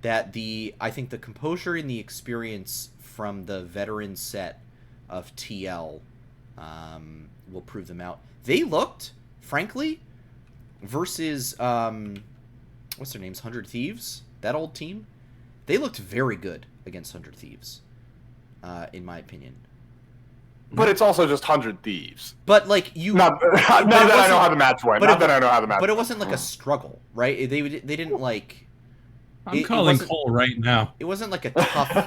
that I think the composure and the experience from the veteran set of TL will prove them out. They looked, frankly, versus what's their names, 100 Thieves, that old team. They looked very good against 100 Thieves, in my opinion. But it's also just 100 Thieves. But Not that I know how the match went. But it wasn't like a struggle, right? They didn't like. I'm calling Cole right now. It wasn't like a tough.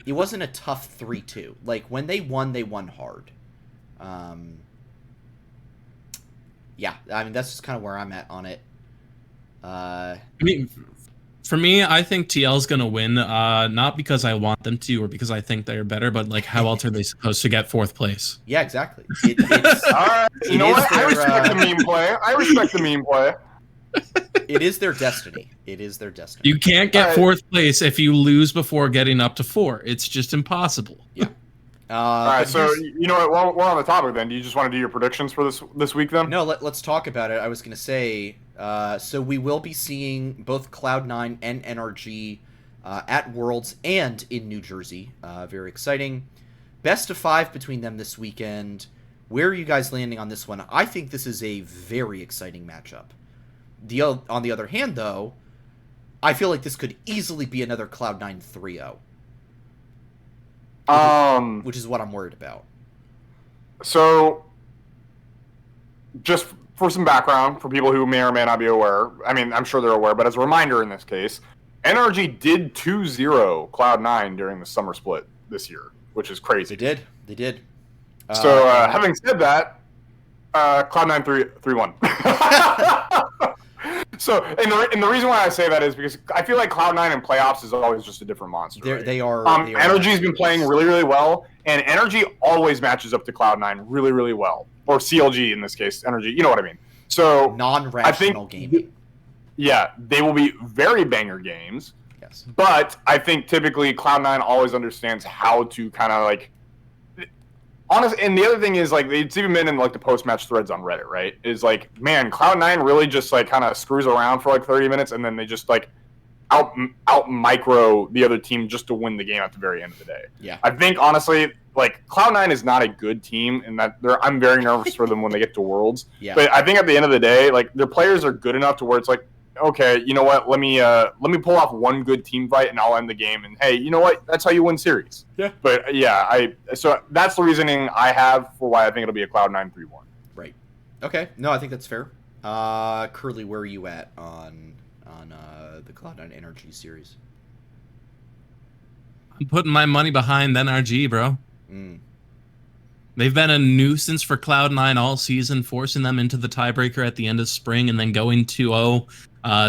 It wasn't a tough 3-2. Like when they won hard. Yeah, I mean, that's just kind of where I'm at on it. I mean, for me, I think TL's gonna win. Not because I want them to or because I think they're better, but like, how else are they supposed to get fourth place? Yeah, exactly. It's All right, you it know is what? I their, respect the meme play. I respect the meme play. it is their destiny. It is their destiny. You can't get Alright. fourth place if you lose before getting up to 4. It's just impossible. Yeah. All right, But so here's- you know what? While we're on the topic, then, do you just want to do your predictions for this week, then? No, let's talk about it. I was going to say, so we will be seeing both Cloud9 and NRG at Worlds and in New Jersey. Very exciting. Best of 5 between them this weekend. Where are you guys landing on this one? I think this is a very exciting matchup. On the other hand, though, I feel like this could easily be another Cloud9 3-0. Which is what I'm worried about. So, just for some background, for people who may or may not be aware, I mean, I'm sure they're aware, but as a reminder in this case, NRG did 2-0 Cloud9 during the summer split this year, which is crazy. They did. So, having said that, Cloud9 3-1. So, and the reason why I say that is because I feel like Cloud9 in playoffs is always just a different monster. Right? They are. Energy's been playing really, really well, and Energy always matches up to Cloud9 really, really well. Or CLG in this case, Energy. You know what I mean? So non-rational gaming. Yeah, they will be very banger games. Yes. But I think typically Cloud9 always understands how to kind of like. Honestly, and the other thing is, like, it's even been in, like, the post-match threads on Reddit, right? Is, like, man, Cloud9 really just, like, kind of screws around for, like, 30 minutes, and then they just, like, out-micro the other team just to win the game at the very end of the day. Yeah. I think, honestly, like, Cloud9 is not a good team, and that I'm very nervous for them when they get to Worlds. Yeah. But I think at the end of the day, like, their players are good enough to where it's like, okay, you know what? Let me pull off one good team fight and I'll end the game. And hey, you know what? That's how you win series. Yeah. But yeah, so that's the reasoning I have for why I think it'll be a Cloud9 3-1. Right. Okay. No, I think that's fair. Curly, where are you at on the Cloud9 Energy series? I'm putting my money behind NRG, bro. They've been a nuisance for Cloud9 all season, forcing them into the tiebreaker at the end of spring and then going 2-0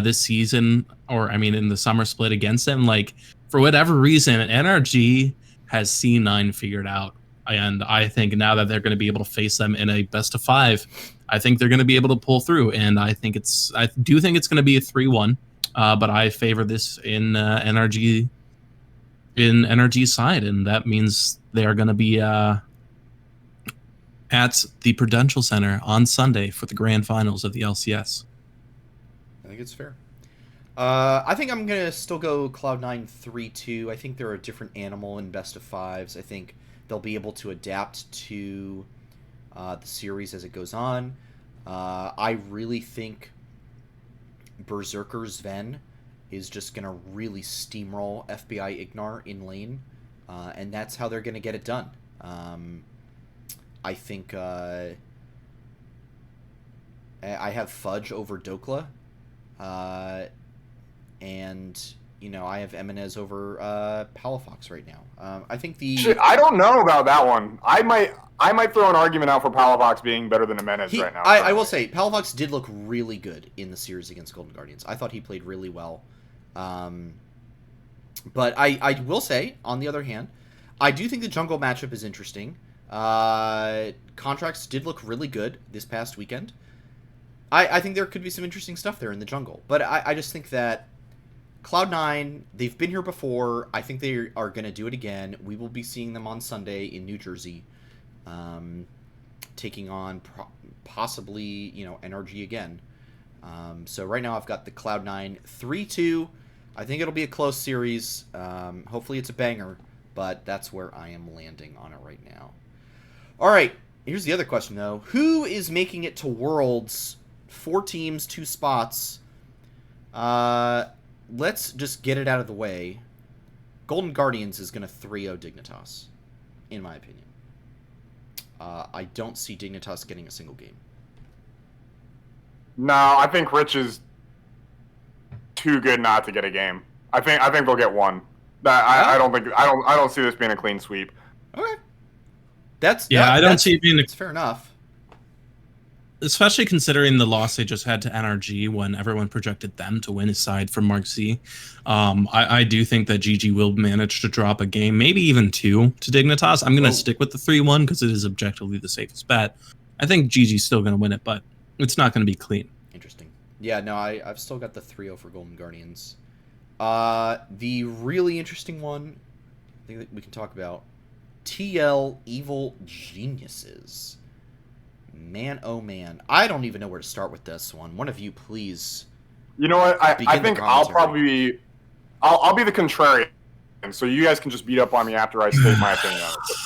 this season, or I mean in the summer split against them. Like, for whatever reason, NRG has C9 figured out. And I think now that they're going to be able to face them in a best of 5, I think they're going to be able to pull through. And I do think it's going to be a 3-1, but I favor this in NRG's side. And that means they are going to be at the Prudential Center on Sunday for the grand finals of the LCS. I think it's fair. I think I'm going to still go Cloud9 3-2. I think they're a different animal in best of 5s. I think they'll be able to adapt to the series as it goes on. I really think Berserker Sven is just going to really steamroll FBI Ignar in lane, and that's how they're going to get it done. I think I have Fudge over Dokla, and I have Eminez over Palafox right now. I think I don't know about that one. I might throw an argument out for Palafox being better than Eminez right now. I will say Palafox did look really good in the series against Golden Guardians. I thought he played really well. But I will say, on the other hand, I do think the jungle matchup is interesting. Contracts did look really good this past weekend. I think there could be some interesting stuff there in the jungle. But I just think that Cloud9, they've been here before. I think they are going to do it again. We will be seeing them on Sunday in New Jersey, taking on possibly, NRG again. So right now I've got the Cloud9 3-2. I think it'll be a close series. Hopefully it's a banger, but that's where I am landing on it right now. All right, here's the other question, though. Who is making it to Worlds? 4 teams, 2 spots. Let's just get it out of the way. Golden Guardians is going to 3-0 Dignitas, in my opinion. I don't see Dignitas getting a single game. No, I think Rich is too good not to get a game. I think they'll get one. I don't see this being a clean sweep. Okay. I don't see it being it's fair enough. especially considering the loss they just had to NRG when everyone projected them to win aside from Mark Z. I do think that GG will manage to drop a game, maybe even 2 to Dignitas. I'm going to stick with the 3-1 because it is objectively the safest bet. I think GG's still going to win it, but it's not going to be clean. Interesting. Yeah, no, I've still got the 3-0 for Golden Guardians. The really interesting one, I think that we can talk about, TL Evil Geniuses. Man, oh man. I don't even know where to start with this one. One of you, please. You know what? I think I'll probably I'll be the contrarian, so you guys can just beat up on me after I state my opinion on it.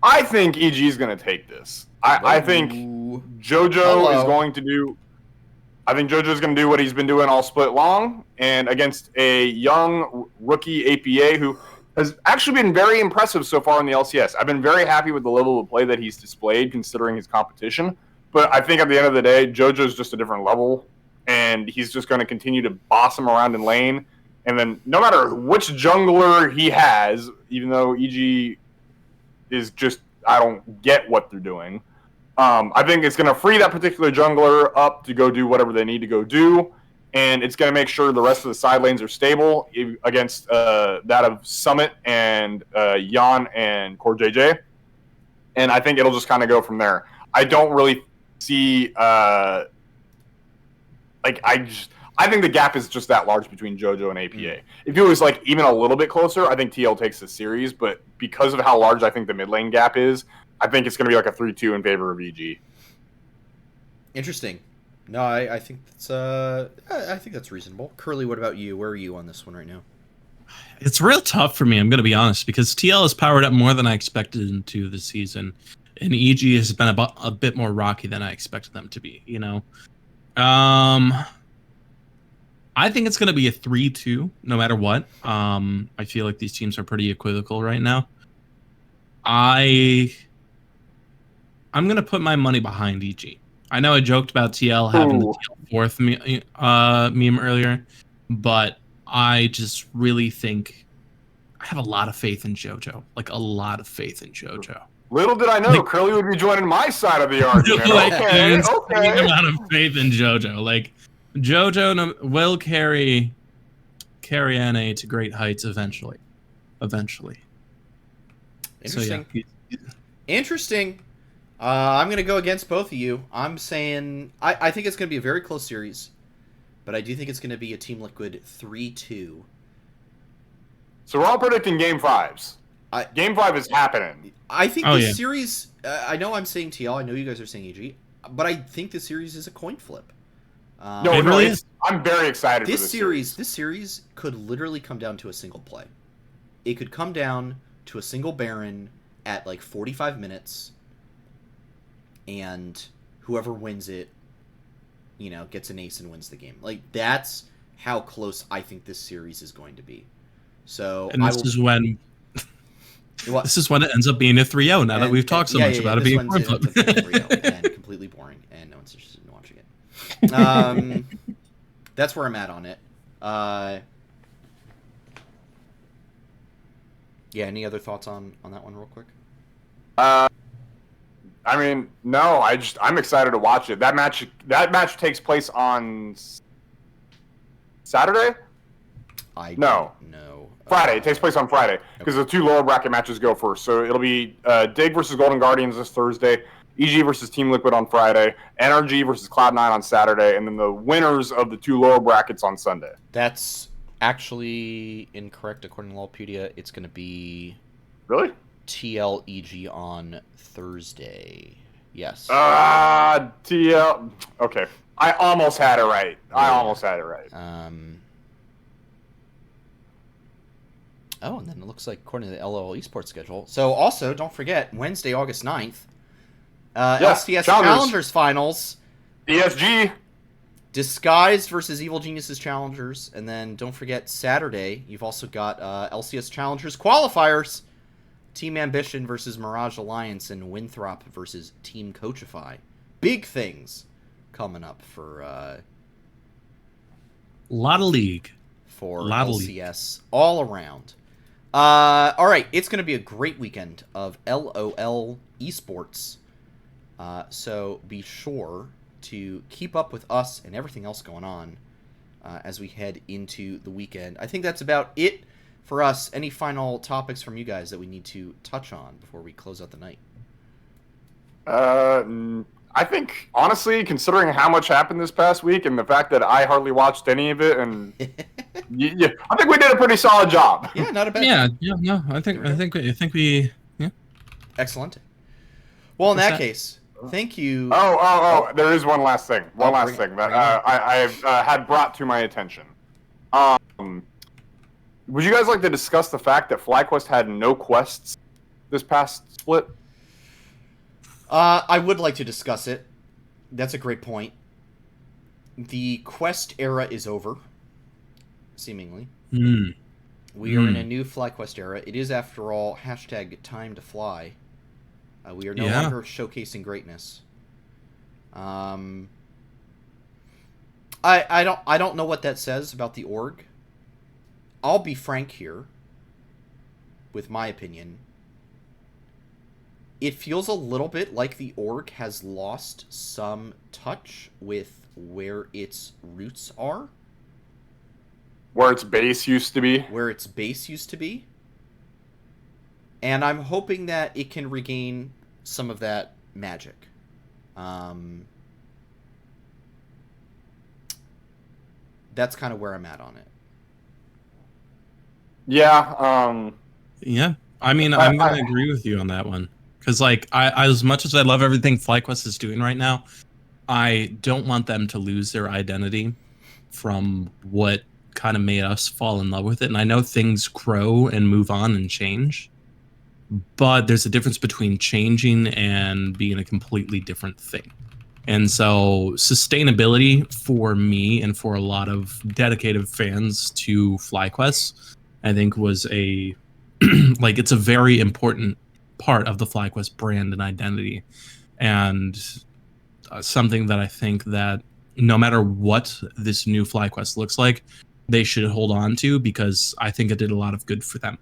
I think EG is going to take this. I think JoJo is going to do. I think JoJo is going to do what he's been doing all split long, and against a young rookie APA who has actually been very impressive so far in the LCS. I've been very happy with the level of play that he's displayed considering his competition. But I think at the end of the day, JoJo's just a different level, and he's just going to continue to boss him around in lane. And then no matter which jungler he has, even though EG is just, I don't get what they're doing, I think it's going to free that particular jungler up to go do whatever they need to go do. And it's going to make sure the rest of the side lanes are stable against that of Summit and Jan and Core JJ. And I think it'll just kind of go from there. I don't really see I think the gap is just that large between JoJo and APA. If it was like even a little bit closer, I think TL takes the series. But because of how large I think the mid lane gap is, I think it's going to be like a 3-2 in favor of EG. Interesting. No, I think that's reasonable. Curly, what about you? Where are you on this one right now? It's real tough for me, I'm going to be honest, because TL has powered up more than I expected him to this season, and EG has been a bit more rocky than I expected them to be, you know? I think it's going to be a 3-2, no matter what. I feel like these teams are pretty equivocal right now. I'm going to put my money behind EG. I know I joked about TL having the TL fourth meme earlier, but I just really think I have a lot of faith in JoJo. Like, a lot of faith in JoJo. Little did I know like, Curly would be joining my side of the argument. Like, okay. A lot of faith in JoJo. Like, JoJo will carry NA to great heights eventually. Interesting. So, yeah. Interesting. I'm going to go against both of you. I'm saying I think it's going to be a very close series, but I do think it's going to be a Team Liquid 3-2. So we're all predicting Game 5s. Game 5 is happening. I think this series, I know I'm saying TL, I know you guys are saying EG, but I think this series is a coin flip. No, it really is. I'm very excited for this series. This series could literally come down to a single play. It could come down to a single Baron at like 45 minutes, and whoever wins it, you know, gets an ace and wins the game. Like, that's how close I think this series is going to be. So, and this is when it ends up being a 3-0 now that we've talked so much about it being a coin flip. 3-0 and completely boring, and no one's interested in watching it. That's where I'm at on it. Yeah, any other thoughts on that one real quick? I mean, no, I'm excited to watch it. That match takes place on Saturday? No. Friday. It takes place on Friday because the 2 lower bracket matches go first. So it'll be Dig versus Golden Guardians this Thursday, EG versus Team Liquid on Friday, NRG versus Cloud9 on Saturday, and then the winners of the 2 lower brackets on Sunday. That's actually incorrect according to Lawpedia. It's going to be really TLEG on Thursday. Yes. TL. Okay, I almost had it right. Oh, and then it looks like according to the LOL esports schedule. So also, don't forget, Wednesday, August 9th, LCS Challengers Finals. ESG. Disguised versus Evil Geniuses Challengers. And then don't forget, Saturday, you've also got LCS Challengers Qualifiers. Team Ambition versus Mirage Alliance, and Winthrop versus Team Coachify. Big things coming up for a lot of league. For LCS all around. All right, it's going to be a great weekend of LOL esports. So be sure to keep up with us and everything else going on as we head into the weekend. I think that's about it for us. Any final topics from you guys that we need to touch on before we close out the night? I think, honestly, considering how much happened this past week and the fact that I hardly watched any of it, and yeah, I think we did a pretty solid job. Yeah, not a bad. No. I think we. Yeah. Excellent. Well, in that case, thank you. Oh! There is one last thing. One last thing that bring it I had brought to my attention. Would you guys like to discuss the fact that FlyQuest had no quests this past split? I would like to discuss it. That's a great point. The quest era is over, seemingly. We are in a new FlyQuest era. It is, after all, #time to fly. We are no longer showcasing greatness. I don't know what that says about the org. I'll be frank here with my opinion. It feels a little bit like the org has lost some touch with where its roots are. Where its base used to be. And I'm hoping that it can regain some of that magic. That's kind of where I'm at on it. Yeah. Yeah. I mean, I'm going to agree with you on that one. Because, like, I as much as I love everything FlyQuest is doing right now, I don't want them to lose their identity from what kind of made us fall in love with it. And I know things grow and move on and change, but there's a difference between changing and being a completely different thing. And so sustainability for me and for a lot of dedicated fans to FlyQuest, I think was a like, it's a very important part of the FlyQuest brand and identity, and something that I think that no matter what this new FlyQuest looks like, they should hold on to, because I think it did a lot of good for them.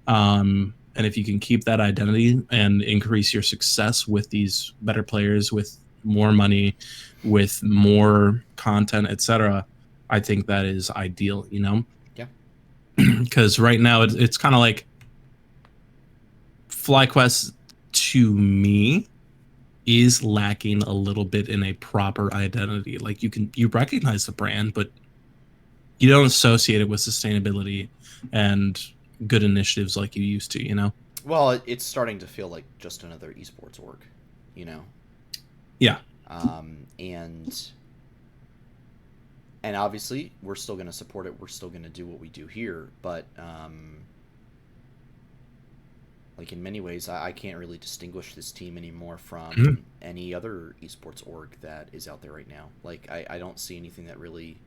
And if you can keep that identity and increase your success with these better players, with more money, with more content, etc., I think that is ideal, you know? Yeah. Because right now it's kind of like FlyQuest, to me, is lacking a little bit in a proper identity. Like, you recognize the brand, but you don't associate it with sustainability and good initiatives like you used to, you know? Well, it's starting to feel like just another esports org, you know? Yeah. And obviously we're still going to support it. We're still going to do what we do here, but like, in many ways, I can't really distinguish this team anymore from any other esports org that is out there right now. Like, I don't see anything that really...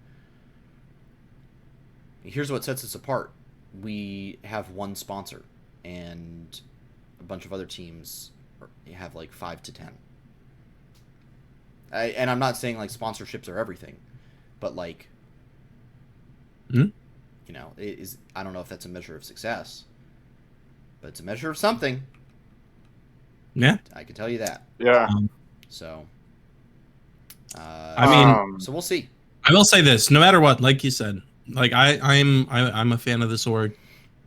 Here's what sets us apart. We have one sponsor, and a bunch of other teams have like 5 to 10. And I'm not saying like sponsorships are everything, but like, you know, I don't know if that's a measure of success, but it's a measure of something. Yeah, I can tell you that. Yeah. So, I mean, so we'll see. I will say this: no matter what, like you said, like I'm a fan of this org.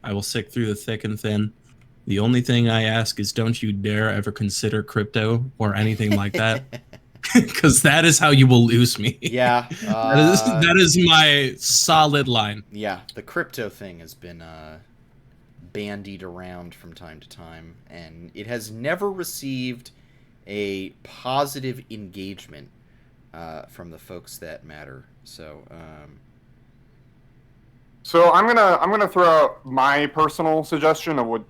I will stick through the thick and thin. The only thing I ask is, don't you dare ever consider crypto or anything like that, because that is how you will lose me. Yeah, that is my solid line. Yeah, the crypto thing has been bandied around from time to time, and it has never received a positive engagement from the folks that matter. So I'm gonna throw out my personal suggestion of what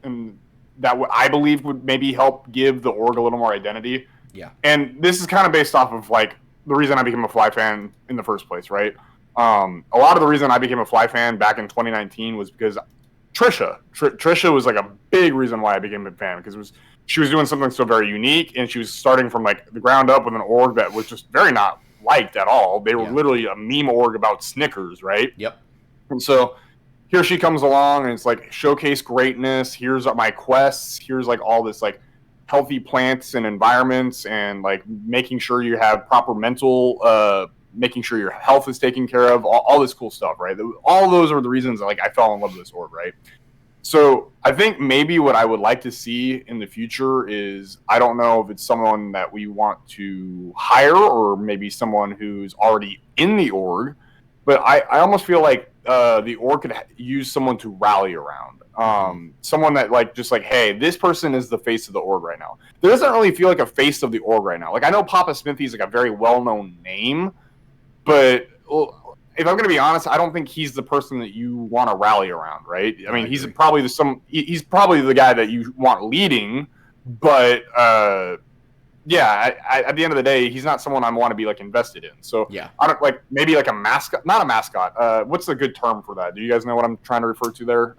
I believe would maybe help give the org a little more identity. Yeah. And this is kind of based off of like the reason I became a Fly fan in the first place, right? A lot of the reason I became a Fly fan back in 2019 was because Trisha was like a big reason why I became a fan, because she was doing something so very unique, and she was starting from like the ground up with an org that was just very not liked at all. They were literally a meme org about Snickers, right? Yep. And so here she comes along, and it's like, showcase greatness. Here's my quests. Here's like all this like healthy plants and environments, and like making sure you have proper mental, making sure your health is taken care of, all this cool stuff, right? All those are the reasons like I fell in love with this org, right? So I think maybe what I would like to see in the future is, I don't know if it's someone that we want to hire or maybe someone who's already in the org, but I almost feel like the org could use someone to rally around. Someone that like, just like, hey, this person is the face of the org right now. There doesn't really feel like a face of the org right now. Like, I know Papa Smithy is like a very well-known name, but if I'm going to be honest, I don't think he's the person that you want to rally around, right? I mean, he's probably the guy that you want leading, but yeah, at the end of the day, he's not someone I want to be like invested in. So yeah, I don't like, maybe like a mascot, not a mascot. What's a good term for that? Do you guys know what I'm trying to refer to there?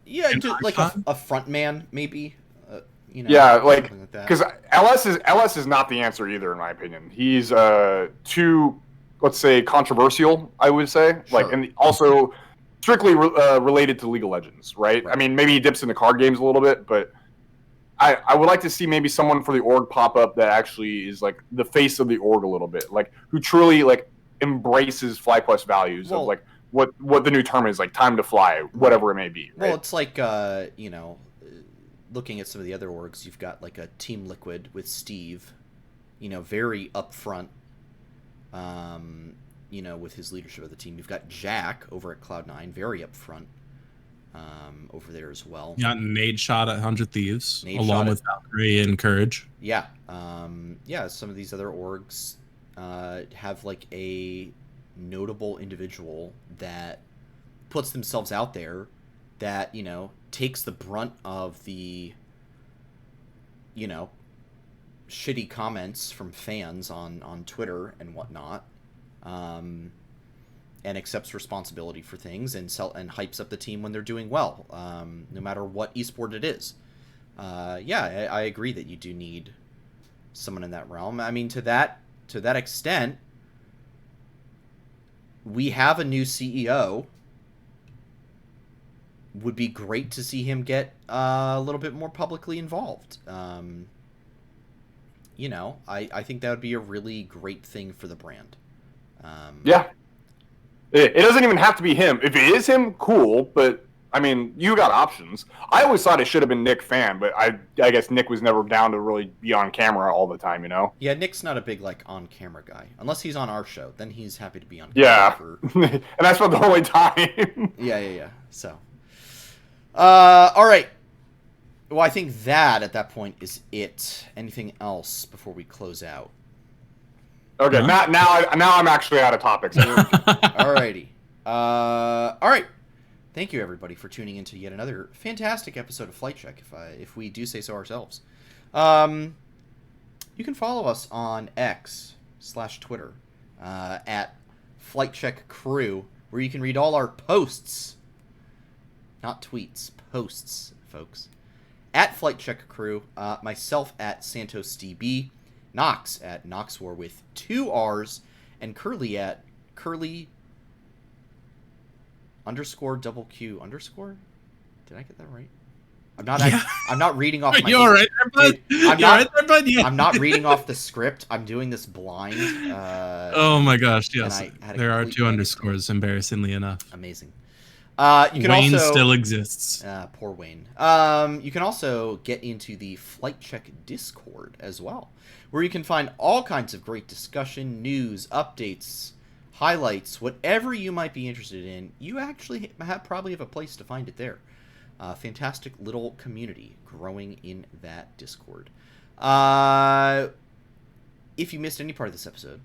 Yeah, like a front man, maybe. Yeah, like, because LS is not the answer either, in my opinion. He's too, let's say, controversial, I would say. Sure. Like, and also strictly related to League of Legends, right? I mean, maybe he dips into card games a little bit, but I would like to see maybe someone for the org pop up that actually is like the face of the org a little bit, like who truly like embraces FlyQuest values of like what the new term is, like time to fly, whatever it may be. Right? Well, it's like looking at some of the other orgs, you've got like a Team Liquid with Steve, very upfront. With his leadership of the team. You've got Jack over at Cloud9, very upfront over there as well. You got Nade Shot at 100 Thieves, along with Valkyrie and Courage. Yeah. Some of these other orgs have like a notable individual that puts themselves out there that, takes the brunt of the, shitty comments from fans on Twitter and whatnot, and accepts responsibility for things and hypes up the team when they're doing well, no matter what esport it is. I agree that you do need someone in that realm. I mean, to that extent, we have a new CEO. Would be great to see him get a little bit more publicly involved. I think that would be a really great thing for the brand. Yeah. It doesn't even have to be him. If it is him, cool, but, I mean, you got options. I always thought it should have been Nick Fan, but I guess Nick was never down to really be on camera all the time, Yeah, Nick's not a big, on-camera guy. Unless he's on our show, then he's happy to be on camera. Yeah, and that's about the only time. Yeah. So, all right. Well, I think that, at that point, is it. Anything else before we close out? Okay, now I'm actually out of topics. Alrighty. All right. Thank you, everybody, for tuning into yet another fantastic episode of Flight Check, if we do say so ourselves. You can follow us on X/Twitter at Flight Check Crew, where you can read all our posts. Not tweets, posts, folks. At Flight Check Crew, myself at SantosDB, Nox at Noxwar with 2 R's, and Curly at Curly _Q_. Did I get that right? I'm not reading off my. You're right there, bud. Yeah. I'm not reading off the script. I'm doing this blind. Oh my gosh! Yes, there are 2 underscores. Embarrassingly enough. Amazing. You can Wayne also, still exists. Poor Wayne. You can also get into the Flight Check Discord as well, where you can find all kinds of great discussion, news, updates, highlights, whatever you might be interested in. You actually probably have a place to find it there. Fantastic little community growing in that Discord. If you missed any part of this episode,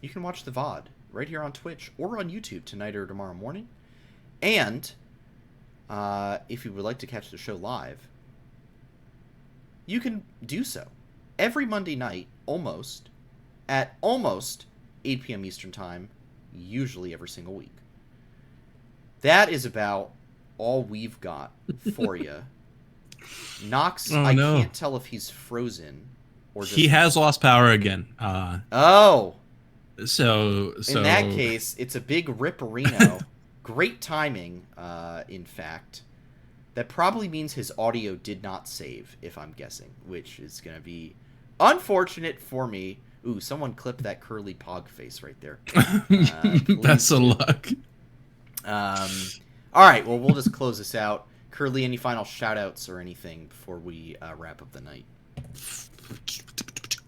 you can watch the VOD right here on Twitch or on YouTube tonight or tomorrow morning. And if you would like to catch the show live, you can do so every Monday night, at almost 8 p.m. Eastern Time, usually every single week. That is about all we've got for you. Nox, I can't tell if he's frozen or just... He has lost power again. So in that case, it's a big ripperino. Great timing, in fact. that probably means his audio did not save, if I'm guessing, which is going to be unfortunate for me. Ooh, someone clipped that curly pog face right there. Best of luck. All right, well, we'll just close this out. Curly, any final shout-outs or anything before we wrap up the night?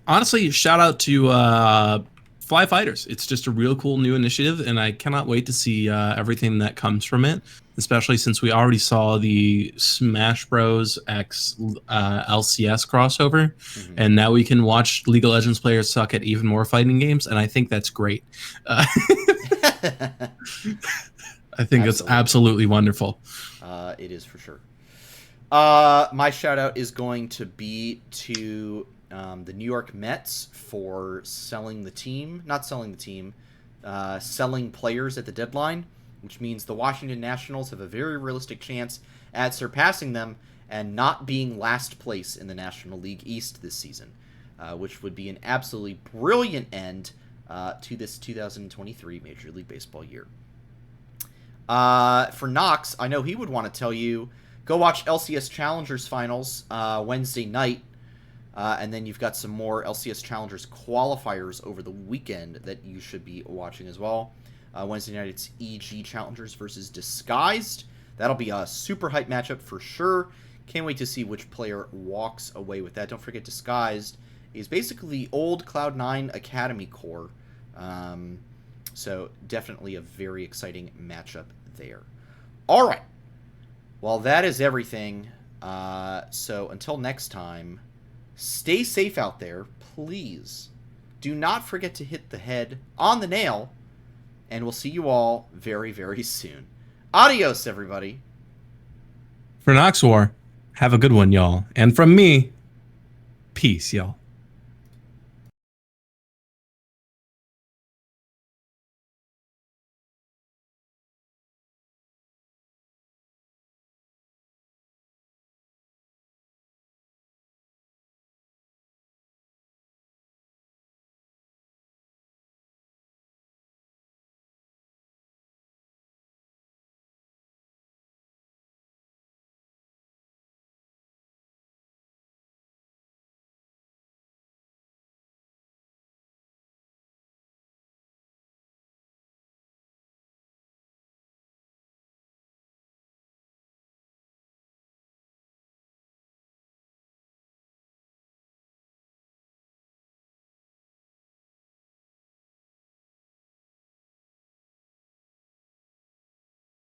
Honestly, shout out to Fly Fighters. It's just a real cool new initiative, and I cannot wait to see everything that comes from it, especially since we already saw the Smash Bros. X LCS crossover, and now we can watch League of Legends players suck at even more fighting games, and I think that's great. I think that's absolutely wonderful. It is for sure. My shout-out is going to be to the New York Mets for selling players at the deadline, which means the Washington Nationals have a very realistic chance at surpassing them and not being last place in the National League East this season, which would be an absolutely brilliant end to this 2023 Major League Baseball year. For Knox, I know he would want to tell you, go watch LCS Challengers Finals Wednesday night. And then you've got some more LCS Challengers qualifiers over the weekend that you should be watching as well. Wednesday night, it's EG Challengers versus Disguised. That'll be a super hype matchup for sure. Can't wait to see which player walks away with that. Don't forget, Disguised is basically the old Cloud9 Academy core. So definitely a very exciting matchup there. All right. Well, that is everything. So until next time, stay safe out there, please. Do not forget to hit the head on the nail, and we'll see you all very, very soon. Adios, everybody. For Noxwar, have a good one, y'all. And from me, peace, y'all.